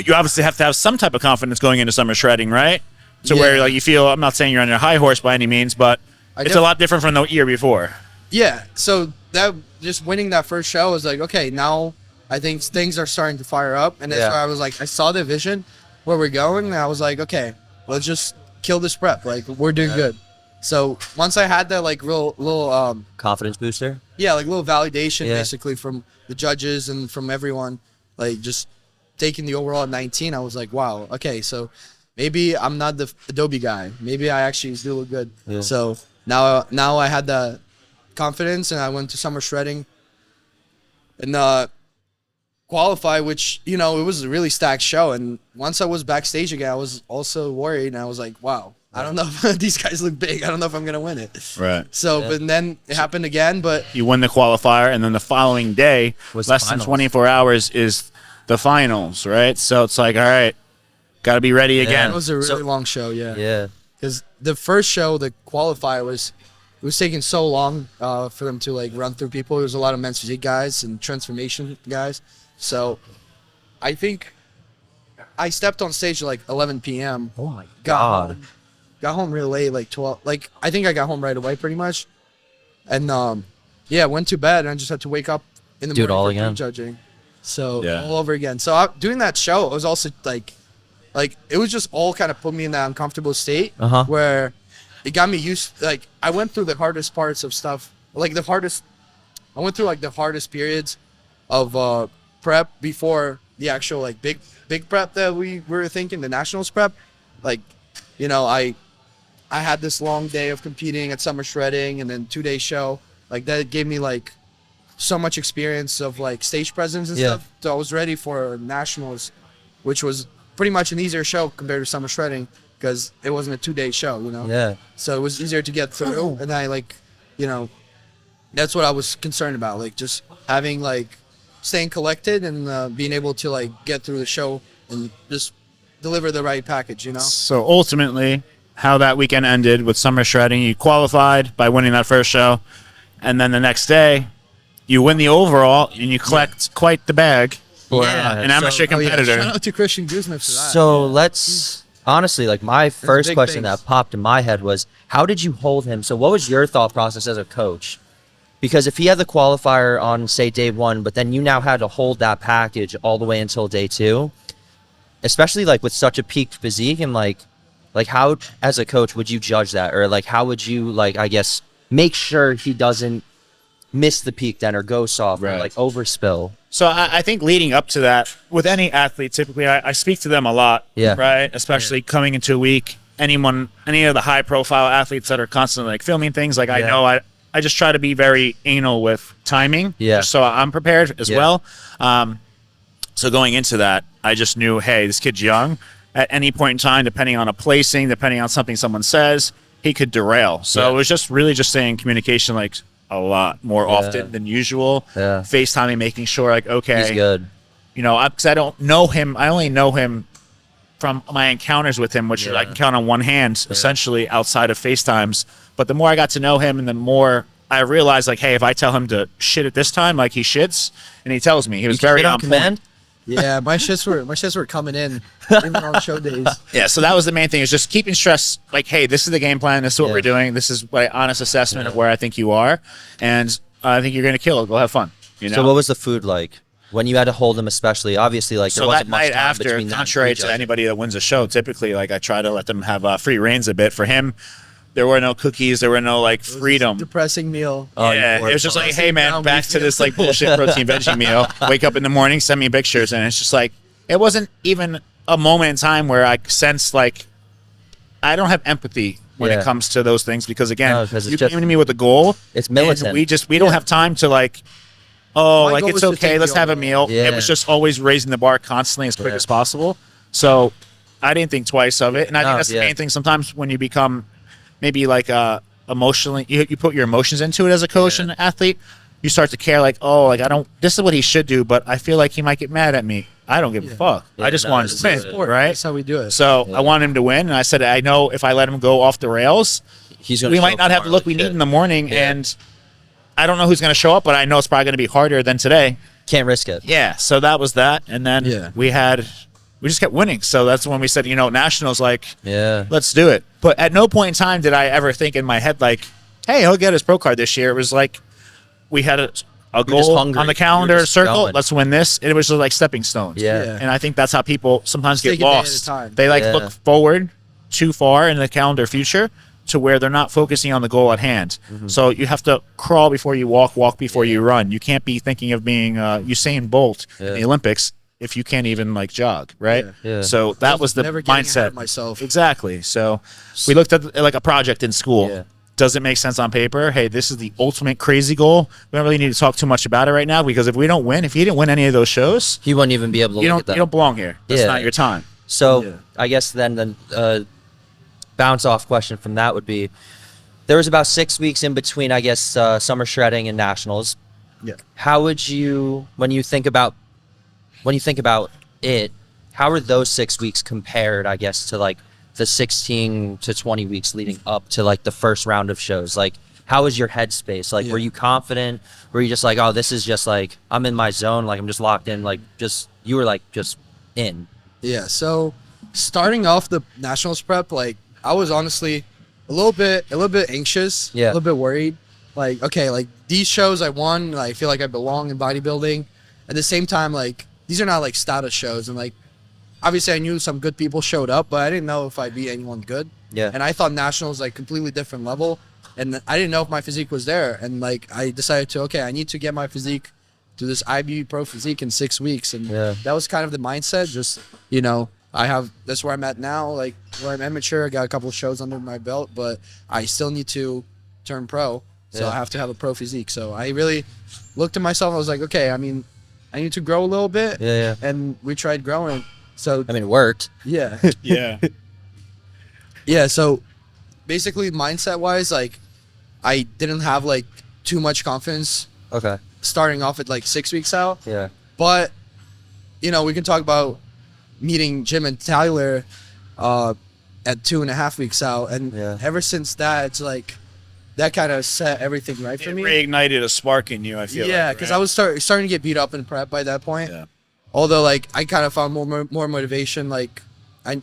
You obviously have to have some type of confidence going into summer shredding, right? To where like you feel, I'm not saying you're on your high horse by any means, but it's a lot different from the year before. Yeah. So that just winning that first show was like, okay, now I think things are starting to fire up, and that's why I was like, I saw the vision where we're going, and I was like, okay, let's just kill this prep. Like, we're doing good. So once I had that like little confidence booster. Yeah, like little validation basically from the judges and from everyone, like just taking the overall at 19, I was like, wow, okay, so maybe I'm not the Adobe guy. Maybe I actually still look good. Yeah. So now I had that confidence, and I went to summer shredding and qualify, which, you know, it was a really stacked show. And once I was backstage again, I was also worried, and I was like, wow, I don't know if these guys look big. I don't know if I'm going to win it. Right. So, but then it happened again, but you win the qualifier, and then the following day, less than 24 hours, is the finals, right? So it's like, all right, got to be ready again. It was a really long show, Yeah. Because the first show, the qualifier, it was taking so long for them to like run through people. There was a lot of men's physique guys and transformation guys. So I think I stepped on stage at like 11 p.m. Oh my God. Got home real late, like 12. Like, I think I got home right away pretty much. And went to bed, and I just had to wake up in the morning do it all for again. judging. So all over again. So doing that show, it was also like it was just all kind of put me in that uncomfortable state where it got me used. Like, I went through the hardest parts of stuff. Like I went through like the hardest periods of prep before the actual like big prep that we were thinking, the nationals prep. Like, you know, I had this long day of competing at summer shredding, and then 2-day show. Like, that gave me like so much experience of like stage presence and stuff. So I was ready for nationals, which was pretty much an easier show compared to summer shredding, because it wasn't a 2-day show, you know? Yeah. So it was easier to get through. And I like, you know, that's what I was concerned about. Like, just having like staying collected and being able to like get through the show and just deliver the right package, you know? So ultimately, how that weekend ended with summer shredding, you qualified by winning that first show, and then the next day, you win the overall, and you collect quite the bag for an amateur competitor. Shout out to Christian Guzman for that. So let's, honestly, like, my first question that popped in my head was, how did you hold him? So what was your thought process as a coach? Because if he had the qualifier on, say, day 1, but then you now had to hold that package all the way until day 2, especially like with such a peaked physique, and like how as a coach would you judge that, or like how would you, like, I guess, make sure he doesn't miss the peak then or go soft or like overspill? So I think leading up to that, with any athlete, typically I speak to them a lot, right? Especially coming into a week. Any of the high profile athletes that are constantly like filming things, like I know I just try to be very anal with timing, just so I'm prepared as well. So going into that, I just knew, hey, this kid's young. At any point in time, depending on a placing, depending on something someone says, he could derail. So it was just really just saying communication, like, a lot more often than usual. Yeah. FaceTiming, making sure like, okay, He's good. you know, because I don't know him. I only know him from my encounters with him, which I can count on one hand, essentially, outside of FaceTimes. But the more I got to know him, and the more I realized, like, hey, if I tell him to shit at this time, like he shits, and he tells me, he was very on command. Yeah, my shits were coming in even on show days. Yeah, so that was the main thing, is just keeping stress. Like, hey, this is the game plan. This is what we're doing. This is my honest assessment of where I think you are, and I think you're gonna kill it. Go have fun. You know. So what was the food like when you had to hold him? Especially, obviously, like there so wasn't that night much time after, between contrary to anybody that wins a show, typically, like I try to let them have free reigns a bit. For him, there were no cookies. There were no like freedom. Depressing meal. Yeah, it was just like, hey man, back to this like bullshit protein veggie meal. Wake up in the morning, send me pictures, and it's just like, it wasn't even a moment in time where I sensed like I don't have empathy when it comes to those things, because again, you came to me with a goal. It's militant. And we don't have time to like, oh, My like goal it's was to okay, take let's you have a on. meal. Yeah. It was just always raising the bar constantly as quick as possible. So I didn't think twice of it, and I think that's the main thing. Sometimes when you become maybe like emotionally, you put your emotions into it as a coach and an athlete, you start to care like, oh, like I don't, this is what he should do, but I feel like he might get mad at me. I don't give a fuck. I just want him to win, right? That's how we do it. So I want him to win, and I said, I know if I let him go off the rails, we might not have the look we need in the morning, and I don't know who's going to show up, but I know it's probably going to be harder than today. Can't risk it. Yeah, so that was that, and then we just kept winning. So that's when we said, you know, nationals, like, let's do it. But at no point in time did I ever think in my head like, hey, he'll get his pro card this year. It was like we had a goal on the calendar, circle. Going. Let's win this. It was just like stepping stones. Yeah. And I think that's how people sometimes get Take a day at a lost. time. They like look forward too far in the calendar future to where they're not focusing on the goal at hand. So you have to crawl before you walk before you run. You can't be thinking of being Usain Bolt in the Olympics if you can't even like jog, right? Yeah. So that was the never getting ahead mindset. of myself. Exactly. So we looked at like a project in school. Yeah. Does it make sense on paper? Hey, this is the ultimate crazy goal. We don't really need to talk too much about it right now, because if we don't win, if he didn't win any of those shows, He wouldn't even be able to you look at that. don't belong here. That's not your time. So I guess then bounce off question from that would be, there was about 6 weeks in between, I guess, summer shredding and nationals. Yeah. How would you, when you think about it, how are those 6 weeks compared, I guess, to like the 16 to 20 weeks leading up to like the first round of shows? Like, how was your headspace? Like, were you confident? Were you just like, oh, this is just like, I'm in my zone, like I'm just locked in, like just, you were like just in? Yeah, so starting off the nationals prep, like I was honestly a little bit anxious, a little bit worried. Like, okay, like these shows I won, like, I feel like I belong in bodybuilding. At the same time, like these are not like status shows, and like obviously I knew some good people showed up, but I didn't know if I'd be anyone good. Yeah. And I thought nationals like completely different level, and I didn't know if my physique was there. And like I decided to, okay, I need to get my physique to this IFBB Pro physique in 6 weeks, and that was kind of the mindset. Just, you know, that's where I'm at now. Like, where I'm amateur, I got a couple of shows under my belt, but I still need to turn pro, so I have to have a pro physique. So I really looked at myself. I was like, okay, I mean, I need to grow a little bit. And we tried growing. So I mean, it worked. Yeah. So basically, mindset wise, like I didn't have like too much confidence. Okay. Starting off at like 6 weeks out. Yeah. But, you know, we can talk about meeting Jim and Tyler at 2.5 weeks out. And ever since that, it's like, that kind of set everything right for me. Reignited a spark in you, I feel. Yeah, because I was starting to get beat up in prep by that point. Yeah. Although, like, I kind of found more motivation. Like, I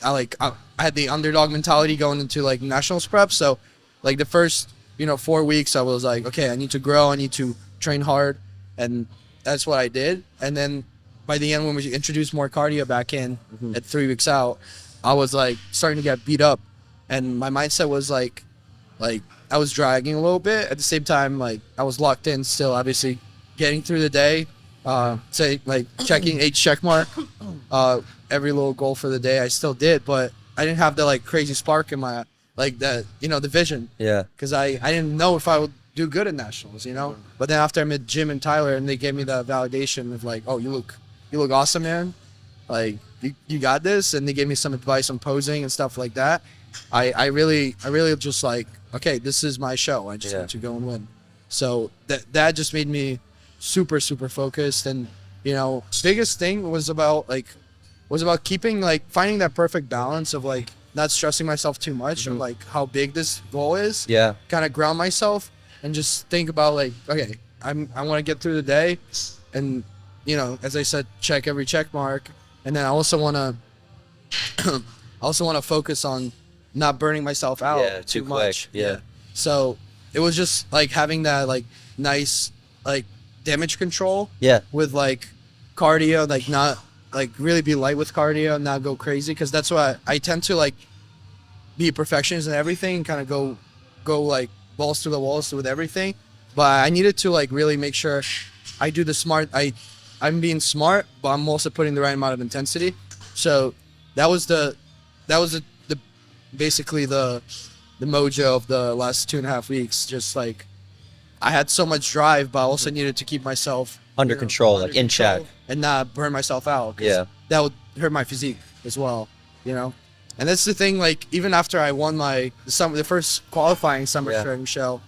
had the underdog mentality going into like nationals prep. So, like the first 4 weeks, I was like, okay, I need to grow. I need to train hard, and that's what I did. And then by the end, when we introduced more cardio back in at 3 weeks out, I was like starting to get beat up, and my mindset was like I was dragging a little bit. At the same time, like I was locked in still, obviously getting through the day. Say like checking each check mark, every little goal for the day I still did, but I didn't have the like crazy spark in my like the the vision. Yeah. Because I didn't know if I would do good at nationals, But then after I met Jim and Tyler, and they gave me the validation of like, oh, you look awesome, man. Like you got this, and they gave me some advice on posing and stuff like that. I really just like, okay, this is my show. I just need to go and win. So that just made me super focused. And biggest thing was about keeping finding that perfect balance of not stressing myself too much of how big this goal is. Yeah. Kind of ground myself and just think about okay, I want to get through the day, and as I said, check every check mark, and then I also want to focus on not burning myself out too much. Yeah. So it was just having that nice damage control. Yeah. With cardio, not really be light with cardio and not go crazy, because that's why I tend to be a perfectionist and everything, kind of go balls to the walls with everything. But I needed to really make sure I do the smart. I'm being smart, but I'm also putting the right amount of intensity. So that was the basically the mojo of the last 2.5 weeks. Just I had so much drive, but I also needed to keep myself under control, in check, and not burn myself out. Yeah, that would hurt my physique as well. And that's the thing. Even after I won the first qualifying summer training show,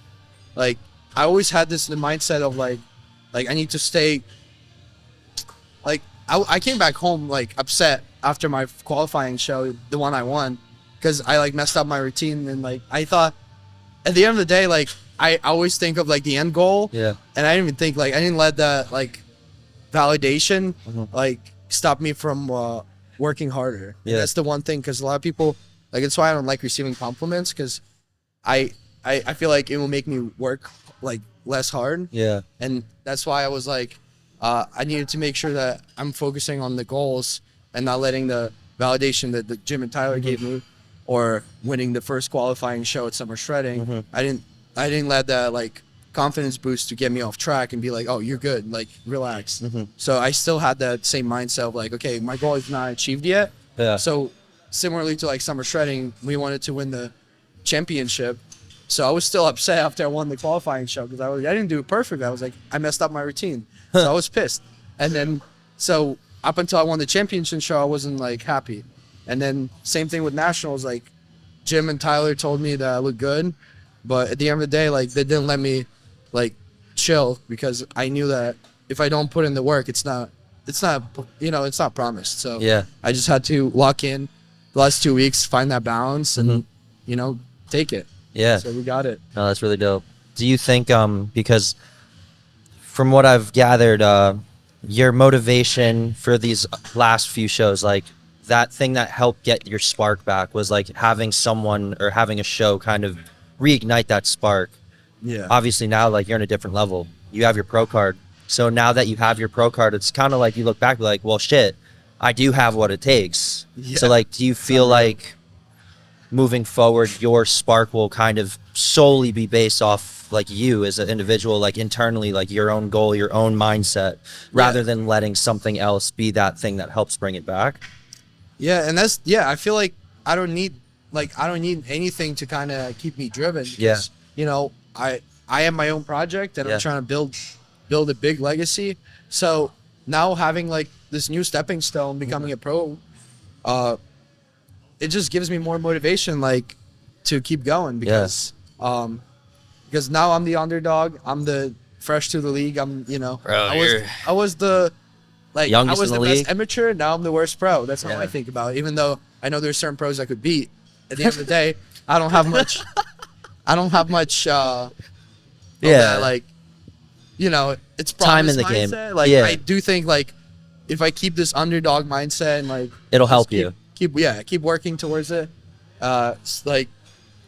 I always had this in the mindset of I need to stay. I came back home upset after my qualifying show, the one I won, because I messed up my routine, and I thought at the end of the day, I always think of the end goal. Yeah. And I didn't even think I didn't let that validation stop me from working harder. Yeah. And that's the one thing, because a lot of people it's why I don't like receiving compliments, because I feel it will make me work less hard. Yeah. And that's why I was I needed to make sure that I'm focusing on the goals and not letting the validation that the Jim and Tyler gave me, or winning the first qualifying show at Summer Shredding. I didn't let that confidence boost to get me off track and be oh, you're good, relax. So I still had that same mindset of okay, my goal is not achieved yet. Yeah. So similarly to Summer Shredding, we wanted to win the championship. So I was still upset after I won the qualifying show, because I didn't do it perfect. I was I messed up my routine. So I was pissed. And then, so up until I won the championship show, I wasn't happy. And then same thing with nationals, Jim and Tyler told me that I looked good, but at the end of the day, they didn't let me chill, because I knew that if I don't put in the work, it's not promised. So yeah, I just had to lock in the last 2 weeks, find that balance, and take it. Yeah. So we got it. No, that's really dope. Do you think because from what I've gathered, your motivation for these last few shows, that thing that helped get your spark back was having someone or having a show kind of reignite that spark. Yeah. Obviously now you're in a different level. You have your pro card. So now that you have your pro card, it's kind of you look back well, shit, I do have what it takes. Yeah. So do you feel moving forward, your spark will kind of solely be based off you as an individual, internally, your own goal, your own mindset, rather than letting something else be that thing that helps bring it back? Yeah. And I feel I don't need anything to kind of keep me driven, because, I am my own project, and I'm trying to build a big legacy. So now having this new stepping stone, becoming a pro, it just gives me more motivation to keep going, because because now I'm the underdog, I'm the fresh to the league, I'm Bro, I was the youngest I was in the the best league? amateur, now I'm the worst pro. That's how I think about it, even though I know there's certain pros I could beat. At the end of the day, I don't have much it's time in the mindset. game. I do think if I keep this underdog mindset and it'll help you keep working towards it,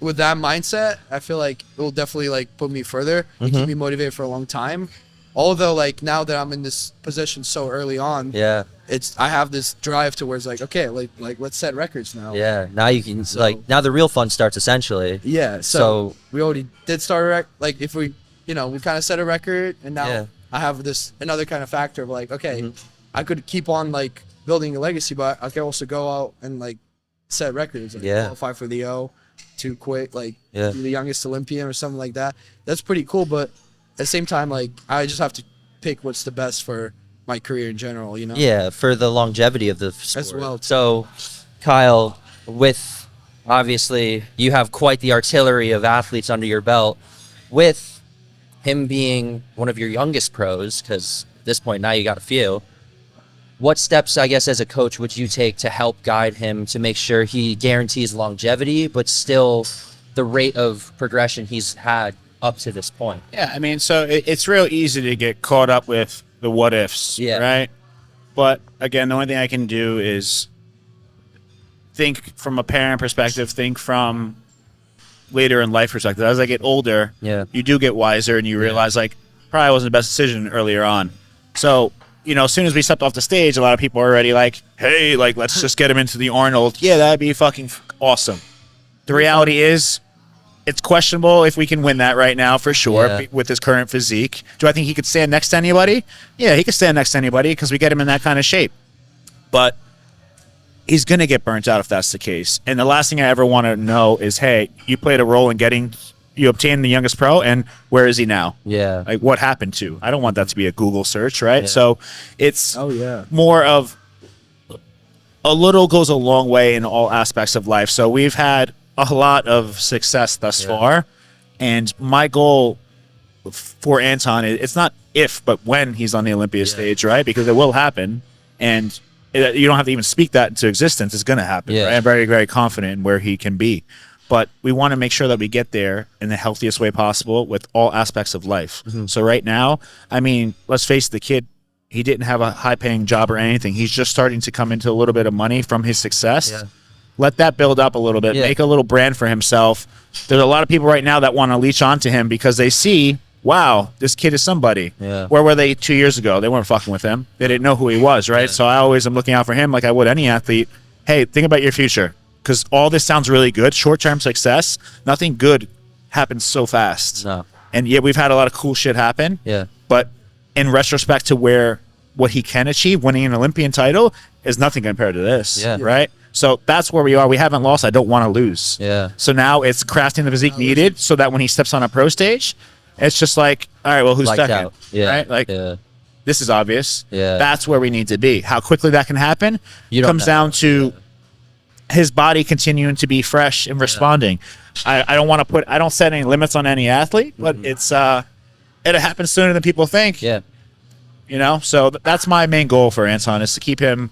with that mindset, I feel it will definitely put me further and keep me motivated for a long time. Although now that I'm in this position so early on, I have this drive towards okay, let's set records now. Yeah, now you can now the real fun starts essentially. Yeah, so we already did start if we we kind of set a record, and now I have this another kind of factor of okay, I could keep on building a legacy, but I can also go out and set records, qualify for the O, to quit be the youngest Olympian or something like that. That's pretty cool, but at the same time, I just have to pick what's the best for my career in general, Yeah, for the longevity of the sport. As well. So, Kyle, with obviously you have quite the artillery of athletes under your belt. With him being one of your youngest pros, because at this point now you got a few, what steps, I guess, as a coach would you take to help guide him to make sure he guarantees longevity, but still the rate of progression he's had up to this point? Yeah, I mean, so it's real easy to get caught up with the what ifs, right? But again, the only thing I can do is think from a parent perspective, think from later in life perspective. As I get older, you do get wiser and you realize like probably wasn't the best decision earlier on. So, you know, as soon as we stepped off the stage, a lot of people are already like, hey, like, let's just get him into the Arnold. Yeah, that'd be fucking awesome. The reality is, it's questionable if we can win that right now for sure with his current physique. Do I think he could stand next to anybody? Yeah, he could stand next to anybody because we get him in that kind of shape. But he's going to get burnt out if that's the case. And the last thing I ever want to know is, hey, you played a role in you obtained the youngest pro, and where is he now? Yeah. Like, what happened to? I don't want that to be a Google search, right? So it's more of a little goes a long way in all aspects of life. So we've had a lot of success thus far, and my goal for Anton is, it's not if but when he's on the Olympia stage, right? Because it will happen, and you don't have to even speak that into existence. It's going to happen, right? I'm very, very confident in where he can be, but we want to make sure that we get there in the healthiest way possible with all aspects of life. So right now, I mean, let's face it, the kid, he didn't have a high-paying job or anything. He's just starting to come into a little bit of money from his success. Let that build up a little bit, make a little brand for himself. There's a lot of people right now that want to leech onto him because they see, wow, this kid is somebody. Where were they 2 years ago? They weren't fucking with him. They didn't know who he was, right? So I always am looking out for him like I would any athlete. Hey, think about your future, because all this sounds really good. Short-term success, nothing good happens so fast. And yeah, we've had a lot of cool shit happen. But in retrospect to what he can achieve, winning an Olympian title is nothing compared to this, right? So that's where we are. We haven't lost. I don't want to lose. So now it's crafting the physique needed so that when he steps on a pro stage, it's just like, all right, well, who's second? Right? Like, this is obvious. That's where we need to be. How quickly that can happen comes down to his body continuing to be fresh and responding. I don't set any limits on any athlete, but it happens sooner than people think. You know, so that's my main goal for Anton, is to keep him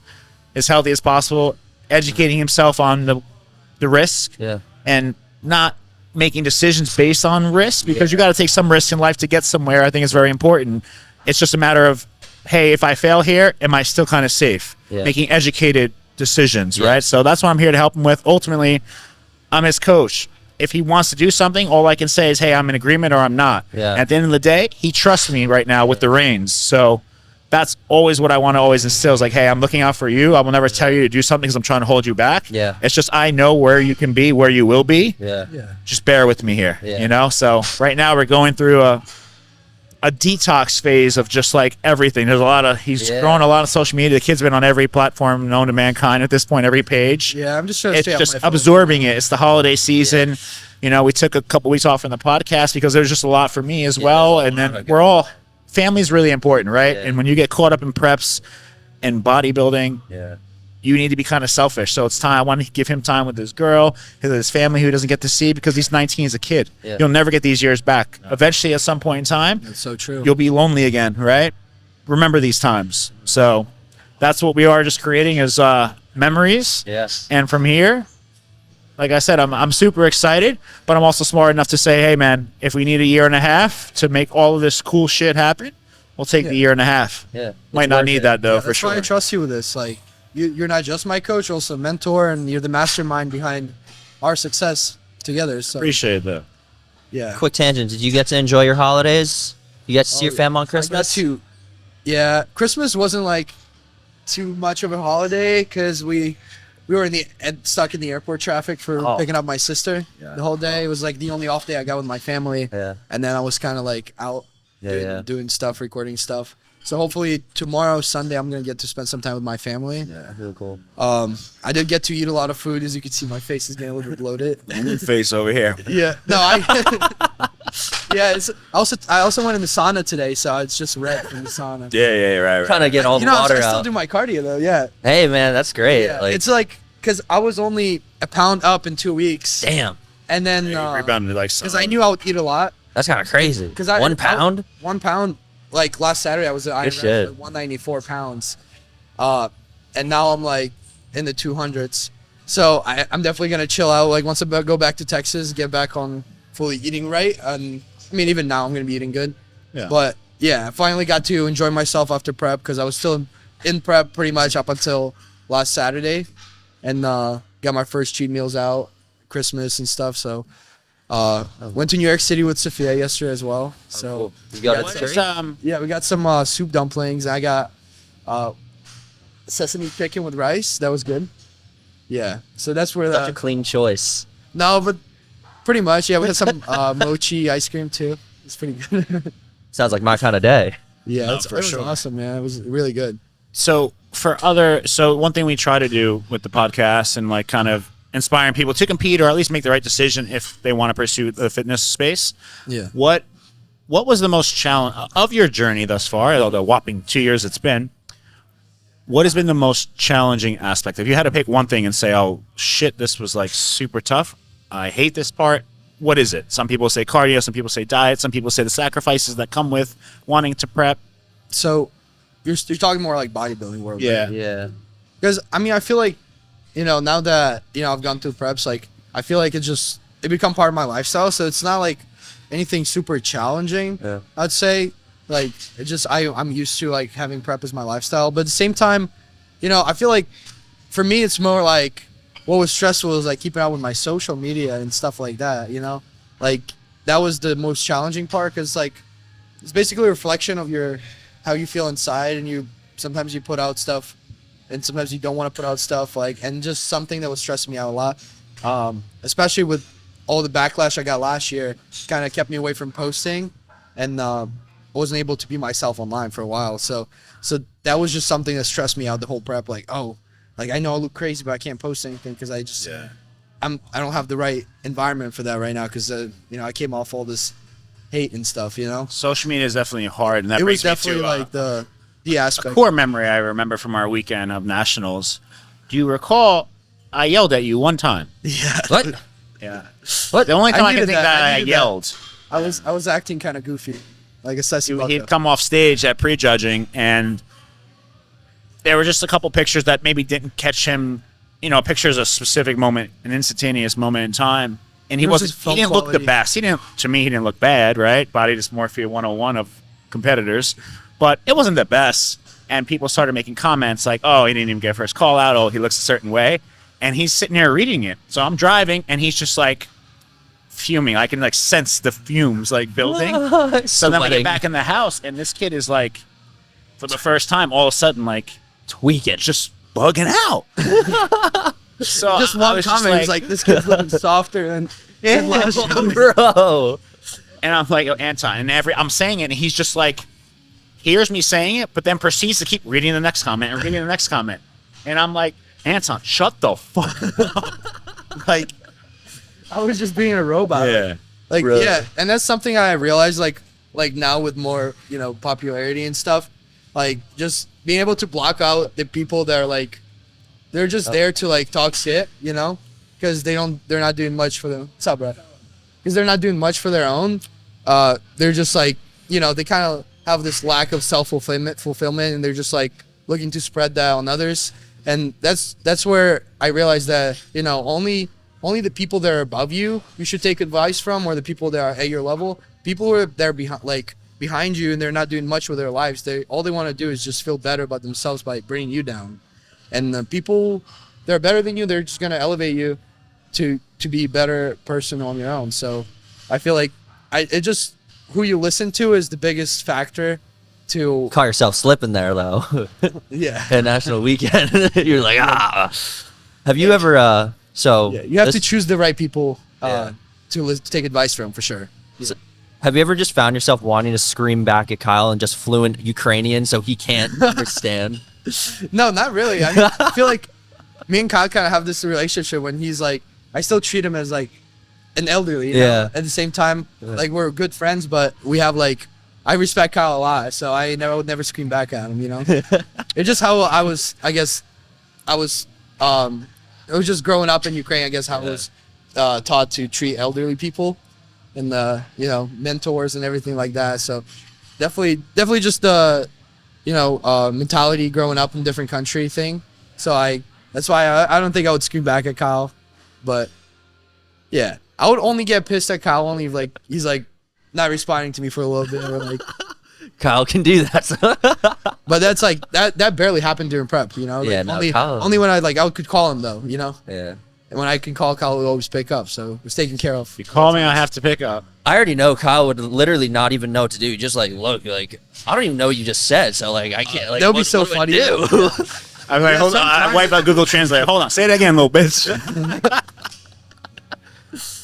as healthy as possible, educating himself on the risk and not making decisions based on risk, because you got to take some risks in life to get somewhere. I think it's very important. It's just a matter of, hey, if I fail here, am I still kind of safe? Making educated decisions, right? So that's what I'm here to help him with. Ultimately, I'm his coach. If he wants to do something, all I can say is, hey, I'm in agreement or I'm not. At the end of the day, he trusts me right now with the reins. So that's always what I want to always instill, is like, hey, I'm looking out for you. I will never tell you to do something because I'm trying to hold you back. It's just, I know where you can be, where you will be. Just bear with me here, you know? So right now we're going through a detox phase of just like everything. There's a lot of, he's growing a lot of social media. The kid's been on every platform known to mankind at this point, every page. I'm just trying to stay off my phone. Absorbing it. It's the holiday season. You know, we took a couple weeks off from the podcast because there was just a lot for me as well. And then family's really important, right? And when you get caught up in preps and bodybuilding, you need to be kind of selfish. So it's time. I want to give him time with his girl, his family, who doesn't get to see, because he's 19 as a kid. You'll never get these years back. Eventually, at some point in time, that's so true, you'll be lonely again, right? Remember these times. So that's what we are just creating, as memories. And from here, like I said, I'm super excited, but I'm also smart enough to say, hey, man, if we need a year and a half to make all of this cool shit happen, we'll take the year and a half. Might not need that, though, for sure. That's why I trust you with this. Like, you're not just my coach, you're also a mentor, and you're the mastermind behind our success together. So appreciate that. Quick tangent. Did you get to enjoy your holidays? You got to see your family on Christmas? I got to. Yeah, Christmas wasn't like too much of a holiday because we were stuck in the airport traffic for picking up my sister the whole day. It was like the only off day I got with my family. And then I was kind of like out doing stuff, recording stuff. So hopefully tomorrow, Sunday, I'm going to get to spend some time with my family. Really cool. I did get to eat a lot of food. As you can see, my face is getting a little bit bloated. Face over here. No, I also went in the sauna today, so it's just red from the sauna. Right. Trying to get all the water out. I still do my cardio, though, Hey, man, that's great. It's like, because I was only a pound up in 2 weeks. Damn. And then, rebounded like because I knew I would eat a lot. That's kind of crazy. 1 pound? 1 pound. Like last Saturday, I was at IRONBROS at 194 pounds. And now I'm like in the 200s. So I'm definitely going to chill out. Like once I go back to Texas, get back on fully eating right. And I mean, even now I'm going to be eating good. Yeah. But yeah, I finally got to enjoy myself after prep because I was still in prep pretty much up until last Saturday. And got my first cheat meals out, Christmas and stuff. So went to New York City with Sophia yesterday as well. So cool. You got yeah, we got some soup dumplings. I got sesame chicken with rice. That was good. Yeah, so that's where such a clean choice. No, but pretty much. Yeah, we had some mochi ice cream too. It's pretty good. Sounds like my kind of day. Yeah, it was awesome, man. It was really good. So one thing we try to do with the podcast and like kind of inspiring people to compete or at least make the right decision if they want to pursue the fitness space. Yeah. What was the most challenge of your journey thus far? The whopping 2 years it's been. What has been the most challenging aspect? If you had to pick one thing and say, oh, shit, this was like super tough. I hate this part. What is it? Some people say cardio. Some people say diet. Some people say the sacrifices that come with wanting to prep. So you're talking more like bodybuilding world. Yeah. Right? Yeah. Because, I mean, I feel like, now that, I've gone through preps, like, I feel like it become part of my lifestyle. So it's not like anything super challenging, I'd say. Like, I'm used to like having prep as my lifestyle, but at the same time, I feel like for me, it's more like what was stressful is like keeping up with my social media and stuff like that, like that was the most challenging part. Cause like, it's basically a reflection of how you feel inside. And sometimes you put out stuff and sometimes you don't want to put out stuff and just something that was stressing me out a lot. Especially with all the backlash I got last year, kind of kept me away from posting and, wasn't able to be myself online for a while. So that was just something that stressed me out the whole prep. Like, I know I look crazy, but I can't post anything because I just, I don't have the right environment for that right now. Cause I came off all this hate and stuff, Social media is definitely hard. And that it was brings me definitely to, like the aspect. A core memory I remember from our weekend of nationals. Do you recall I yelled at you one time? Yeah. What? Yeah. What? The only time I can think that I yelled. I was acting kind of goofy. Like he'd come off stage at prejudging, and there were just a couple pictures that maybe didn't catch him. Pictures a specific moment, an instantaneous moment in time, and he didn't look the best. He didn't look bad, right? Body dysmorphia 101 of competitors, but it wasn't the best. And people started making comments like, "Oh, he didn't even get first call out. Oh, he looks a certain way," and he's sitting there reading it. So I'm driving, and he's just like fuming. I can like sense the fumes like building. So then we get back in the house, and this kid is like, for the first time, all of a sudden like tweaking, just bugging out. So just one comment was like, this kid's looking softer than last year. Bro. And I'm like, Anton, and I'm saying it, and he's just like, hears me saying it, but then proceeds to keep reading the next comment and reading the next comment. And I'm like, Anton, shut the fuck up. Like, I was just being a robot. Yeah. Like, really? Yeah. And that's something I realized, like now with more, popularity and stuff, like just being able to block out the people that are like, they're just there to like talk shit, because they're not doing much for them. What's up, bro? Because they're not doing much for their own. They're just like, they kind of have this lack of fulfillment, and they're just like looking to spread that on others. And that's where I realized that, only the people that are above you should take advice from, or the people that are at your level. People who are there behind you and they're not doing much with their lives. All they want to do is just feel better about themselves by bringing you down. And the people that are better than you, they're just going to elevate you to be a better person on your own. So I feel like who you listen to is the biggest factor to call yourself slipping there though. Yeah. At national weekend. You're like, Have you ever you have to choose the right people to take advice from, for sure. So, have you ever just found yourself wanting to scream back at Kyle in just fluent Ukrainian so he can't understand? No, not really. I mean, I feel like me and Kyle kind of have this relationship when he's like, I still treat him as like an elderly. You know? At the same time, like we're good friends, but we have like, I respect Kyle a lot, so I would never scream back at him. It's just how I was. I guess I was. It was just growing up in Ukraine. I guess how I was taught to treat elderly people, and mentors and everything like that. So definitely just mentality growing up in a different country thing. So that's why I don't think I would scream back at Kyle, but yeah, I would only get pissed at Kyle only if like he's like not responding to me for a little bit, or like Kyle can do that. but that's like that barely happened during prep, Yeah, like, Kyle. only when I could call him though, Yeah. and when I can call, Kyle would always pick up, so it was taken care of. If you call me, I have to pick up. I already know Kyle would literally not even know what to do. Just like, look, like, I don't even know what you just said, so like I can't. Like, that would be what so do I funny. do? I'm like, hold on, I wipe out Google Translate. Hold on, say it again, little bitch.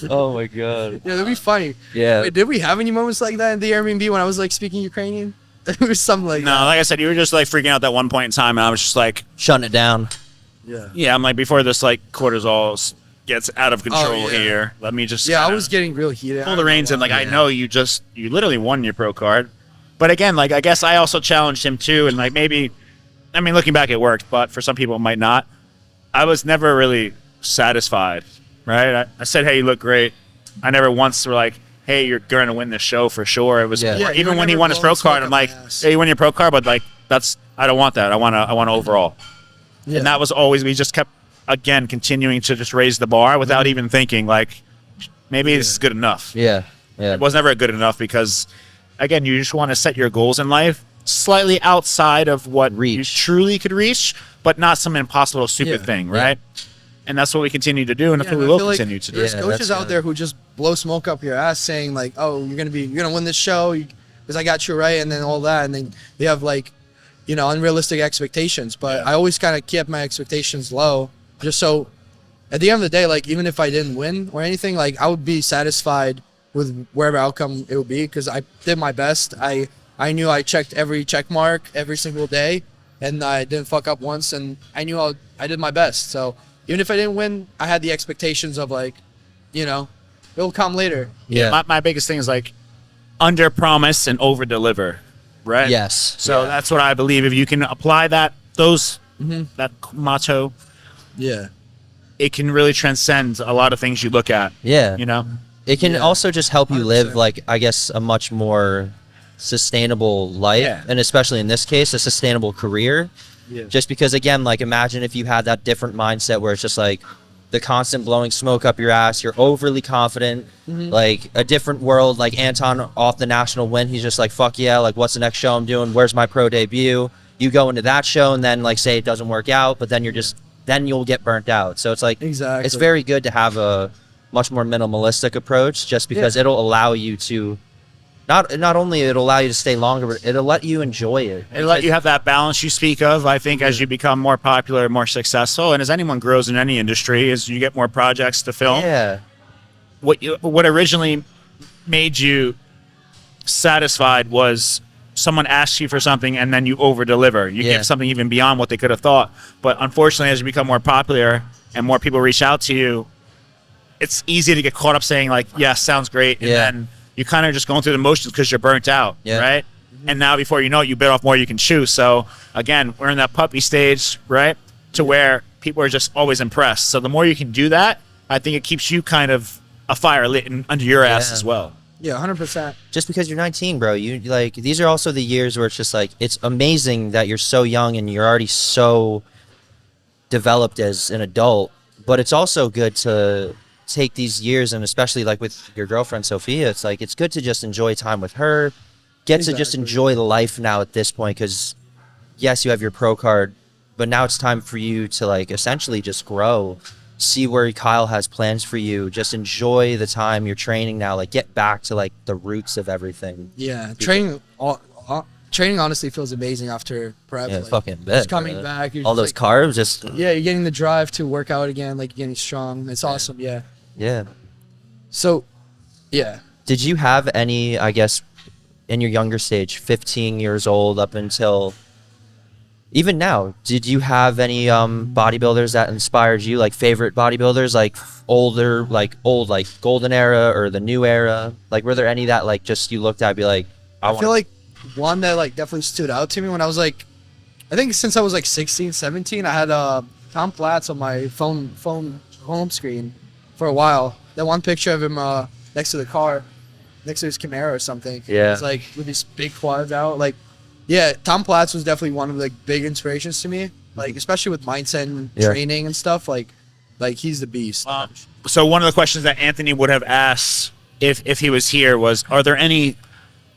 Oh my god. Yeah, that'd be funny. Yeah. Wait, did we have any moments like that in the Airbnb when I was like speaking Ukrainian? It was something like No, that. like I said, you were just like freaking out that one point in time, and I was just like, Shutting it down. yeah, I'm like, before this like cortisol gets out of control yeah. here, let me just Yeah, I kinda was getting real heated. pull the reins in. Like, I Yeah. know you literally won your pro card, but again, like I guess I also challenged him too, and like maybe, I mean, looking back, it worked, but for some people, it might not. I was never really satisfied, right? I said, hey, you look great. I never once were like, hey, you're going to win this show for sure. It was Yeah. more, Yeah, you even were when he never won his pro blowing smoke card, I'm up like, my ass. hey, you won your pro card, but like I don't want that. I want overall. Yeah. And that was always, we just kept again continuing to just raise the bar without even thinking like maybe this is good enough. Yeah. Yeah. It was never good enough because again, you just want to set your goals in life slightly outside of what you Reach. truly could reach, but not some impossible stupid Yeah. thing, right? And that's what we continue to do, and that's what we I will feel like continue to do. There's Yeah, coaches that's out good. there who just blow smoke up your ass, saying like, "Oh, you're gonna win this show because I got you right," and then all that, and then they have like, unrealistic expectations. But I always kind of kept my expectations low, just so at the end of the day, like even if I didn't win or anything, like I would be satisfied with wherever outcome it would be because I did my best. I knew I checked every check mark every single day, and I didn't fuck up once, and I knew I did my best. So even if I didn't win, I had the expectations of like, it'll come later. Yeah. My biggest thing is like under promise and over deliver, right? Yes. So that's what I believe. If you can apply that motto, Yeah. it can really transcend a lot of things you look at. Yeah. It can Yeah. also just help you live 100%. like, I guess, a much more sustainable life, Yeah. and especially in this case, a sustainable career. Yeah. Just because, again, like imagine if you had that different mindset where it's just like the constant blowing smoke up your ass, you're overly confident, like a different world, like Anton off the national win, he's just like, fuck yeah, like what's the next show I'm doing? Where's my pro debut? You go into that show and then like say it doesn't work out, but then then you'll get burnt out. So it's like, Exactly. it's very good to have a much more minimalistic approach just because it'll allow you to not only it'll allow you to stay longer, but it'll let you enjoy it. It let you have that balance you speak of. I think as you become more popular, more successful, and as anyone grows in any industry, as you get more projects to film, Yeah. what originally made you satisfied was someone asks you for something and then you over deliver. You Yeah. give something even beyond what they could have thought. But unfortunately, as you become more popular and more people reach out to you, it's easy to get caught up saying like, "Yeah, sounds great," and then you kind of just going through the motions because you're burnt out, Yeah. right? And now before you know it, you bit off more you can chew. So again, we're in that puppy stage, right? To where people are just always impressed. So the more you can do that, I think it keeps you kind of a fire lit under your ass Yeah. as well. Yeah, 100%. Just because you're 19, bro, you like these are also the years where it's just like it's amazing that you're so young and you're already so developed as an adult, but it's also good to take these years, and especially like with your girlfriend Sophia, it's like it's good to just enjoy time with her, get to just Exactly. enjoy the life now at this point, because yes, you have your pro card, but now it's time for you to like essentially just grow, see where Kyle has plans for you, just enjoy the time you're training now, like get back to like the roots of everything. Yeah, training honestly feels amazing after prep. Yeah, like, fucking bet, just coming bro. back, you're All just those like, carbs, just yeah, you're getting the drive to work out again, like you're getting strong. It's awesome. Yeah. yeah. So, yeah. Did you have any, I guess, in your younger stage, 15 years old up until even now, did you have any bodybuilders that inspired you, like favorite bodybuilders, like older, like old, like golden era or the new era? Like, were there any that like just you looked at, be like, I feel like one that like definitely stood out to me when I was like, I think since I was like 16, 17, I had Tom Platz on my phone home screen for a while. That one picture of him next to the car. next to his Camaro or something. Yeah. It's like with these big quads out. Like, yeah, Tom Platz was definitely one of the big inspirations to me. Like, especially with mindset and training and stuff. Like he's the beast. So one of the questions that Anthony would have asked if he was here was, are there any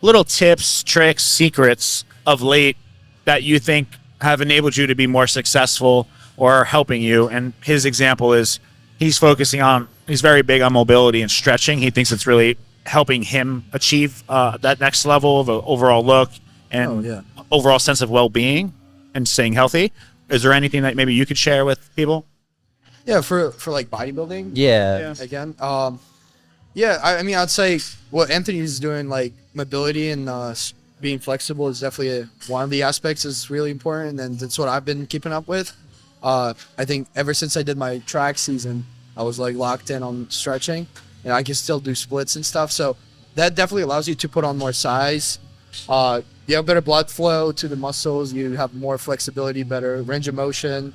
little tips, tricks, secrets of late that you think have enabled you to be more successful or are helping you? And his example is he's very big on mobility and stretching. He thinks it's really helping him achieve that next level of an overall look and overall sense of well-being and staying healthy. Is there anything that maybe you could share with people? Yeah, for like bodybuilding. Yeah. Again, I mean, I'd say what Anthony's doing, like mobility and being flexible, is definitely one of the aspects is really important, and that's what I've been keeping up with. I think ever since I did my track season, I was like locked in on stretching, and I can still do splits and stuff. So that definitely allows you to put on more size. You have better blood flow to the muscles. You have more flexibility, better range of motion.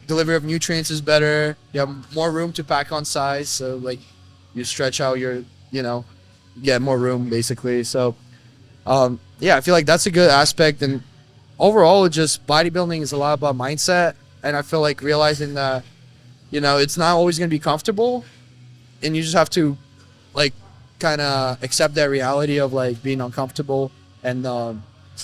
Delivery of nutrients is better. You have more room to pack on size. So like you stretch out your, get more room basically. So I feel like that's a good aspect. And overall, just bodybuilding is a lot about mindset. And I feel like realizing that, it's not always going to be comfortable, and you just have to like kind of accept that reality of like being uncomfortable and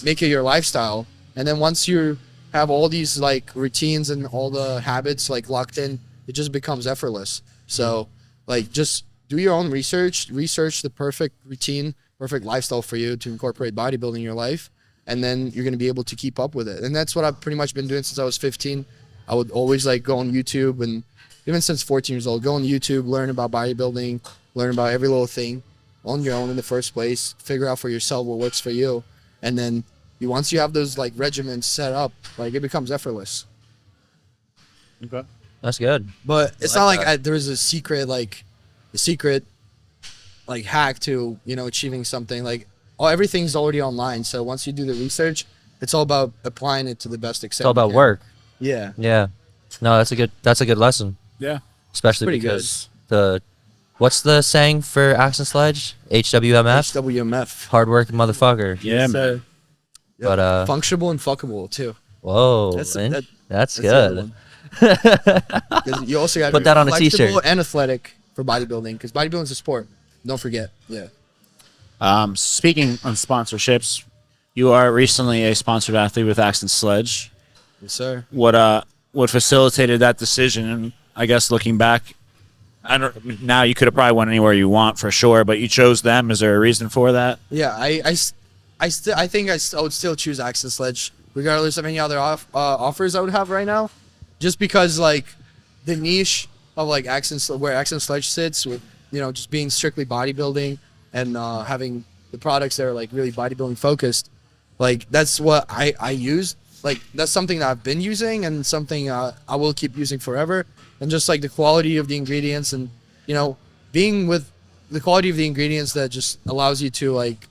make it your lifestyle. And then once you have all these like routines and all the habits like locked in, it just becomes effortless. So like just do your own research the perfect routine, perfect lifestyle for you to incorporate bodybuilding in your life, and then you're going to be able to keep up with it. And that's what I've pretty much been doing since I was 15. I would always like go on YouTube, and even since 14 years old, go on YouTube, learn about bodybuilding, learn about every little thing on your own in the first place, figure out for yourself what works for you. And then once you have those like regimens set up, like it becomes effortless. Okay. That's good. But it's not like there's a secret hack to, achieving something. Like everything's already online. So once you do the research, it's all about applying it to the best extent. It's all about work. Yeah. Yeah. No, that's a good lesson. Yeah. Especially Pretty because what's the saying for Action Sledge? HWMF? HWMF. Hard working motherfucker. Yeah, man. But But functional and fuckable too. whoa, that's good. You also got to Put that on a t-shirt. And athletic for bodybuilding, because bodybuilding is a sport. Don't forget. Yeah. Speaking on sponsorships, you are recently a sponsored athlete with Action Sledge. Yes, sir. What facilitated that decision? And I guess looking back, now you could have probably went anywhere you want for sure, but you chose them. Is there a reason for that? Yeah, I think I would still choose Action Sledge regardless of any other offers I would have right now, just because like the niche of like where Action Sledge sits with just being strictly bodybuilding and having the products that are like really bodybuilding focused, like that's what I use. Like that's something that I've been using and something I will keep using forever. And just like the quality of the ingredients and being with the quality of the ingredients that just allows you to like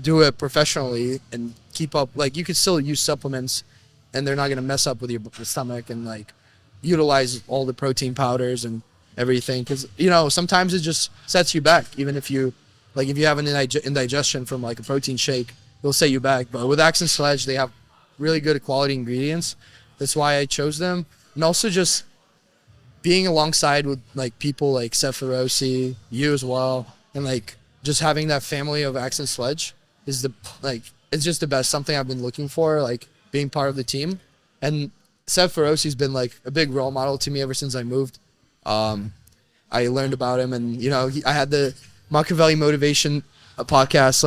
do it professionally and keep up. Like you could still use supplements and they're not going to mess up with your stomach, and like utilize all the protein powders and everything, because sometimes it just sets you back. Even if you have an indigestion from like a protein shake, it'll set you back. But with Action Sledge, they have really good quality ingredients. That's why I chose them. And also just being alongside with like people like Seth Ferosi, you as well, and like just having that family of Action Sledge is it's just the best. Something I've been looking for, like being part of the team. And Seth Ferosi's been like a big role model to me ever since I moved. I learned about him, and I had the Machiavelli Motivation podcast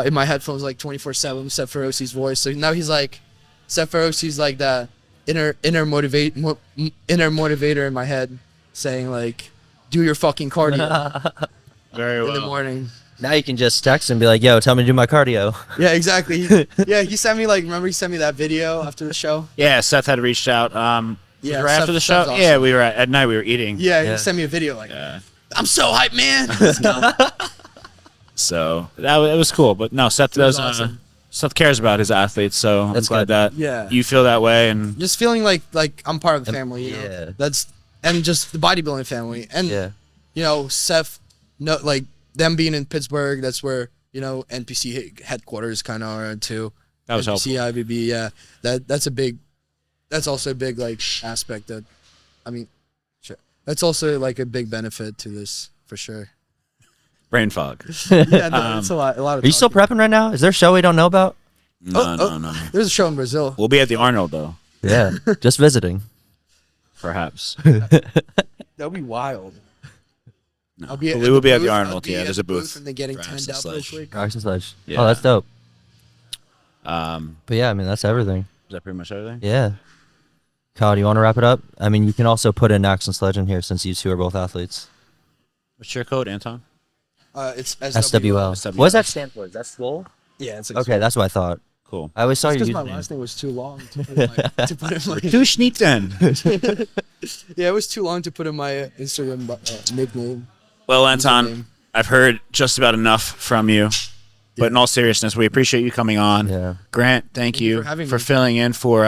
in my headphones like 24/7, Seth Ferosi's voice. So now Seth Ferosi's like that inner motivator in my head, saying like, do your fucking cardio. Very well. In the morning. Now you can just text and be like, yo, tell me to do my cardio. Yeah, exactly. He sent me remember he sent me that video after the show? Yeah, Seth had reached out. Right after the show? Seth's awesome. Yeah, we were at night, we were eating. Yeah, he sent me a video I'm so hyped, man. So it was cool. But no, Seth does awesome. Seth cares about his athletes, so I'm glad that you feel that way, and just feeling like I'm part of the family, Yeah. and just the bodybuilding family. And Seth them being in Pittsburgh, that's where, you know, NPC headquarters kind of are too. That was NPC, helpful. IFBB, yeah. That's also a big, like, aspect that, I mean, sure. That's also, like, a big benefit to this, for sure. Brain fog. Yeah, no, it's a lot of Are you still prepping right now? Is there a show we don't know about? No. There's a show in Brazil. We'll be at the Arnold, though, Yeah, just visiting. perhaps. That'll be wild. No. I'll be We will be at the booth. I'll Arnold. be Yeah, at there's the a booth. And then getting for tanned Axe and out real Sledge. quick. Rocks and Sledge. Yeah. Oh, that's dope. Is But yeah, I mean, that's everything. that pretty much everything? Yeah. Kyle, do you want to wrap it up? I mean, you can also put in Axe and Sledge in here since you two are both athletes. What's your code, Anton? It's SWL. SWL. What does that stand for? Is that swole? Yeah, it's Okay, that's what I thought. Cool. I always saw your because my username. last name was too long to put in my, to put in my Ratushnyi then. yeah, it was too long to put in my Instagram nickname. Well, Anton, Username. I've heard just about enough from you. But in all seriousness, we appreciate you coming on. Yeah. Grant, thank you for having for me. filling in for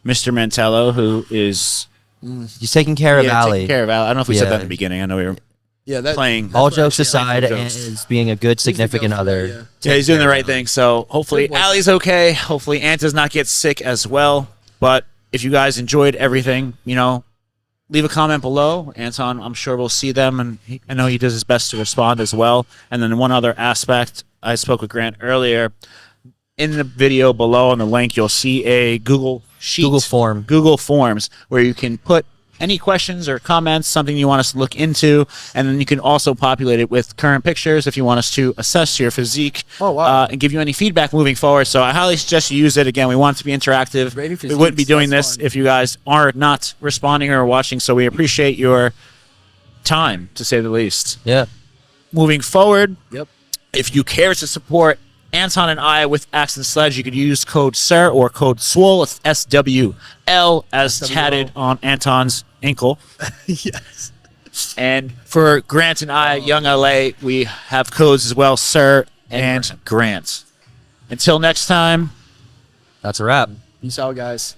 Mr. Mantello, who is He's taking care of taking Ali. care of Ali. I don't know if we said that Yeah. in the beginning. I know we were Yeah, that playing. All what jokes actually aside, like and jokes. is being a good significant He's the other. go-for, Yeah, he's doing the right thing. So hopefully Good boy. Allie's okay. Hopefully Ant does not get sick as well. But if you guys enjoyed everything, you know, leave a comment below. Anton, I'm sure we'll see them, and I know he does his best to respond as well. And then one other aspect, I spoke with Grant earlier. In the video below on the link, you'll see a Google Sheet. Google Forms, where you can put any questions or comments, something you want us to look into, and then you can also populate it with current pictures if you want us to assess your physique. Oh, wow. And give you any feedback moving forward. So I highly suggest you use it. Again, we want it to be interactive. Rating We wouldn't be physiques, doing that's this fun. if you guys are not responding or watching, so we appreciate your time, to say the least. Yeah. Moving forward, Yep. if you care to support Anton and I with Axe and Sledge, you could use code SIR or code SWOL. It's SWL as tatted on Anton's ankle. Yes. And for Grant and I, Young LA, we have codes as well, SIR and Grant. Until next time. That's a wrap. Peace out, guys.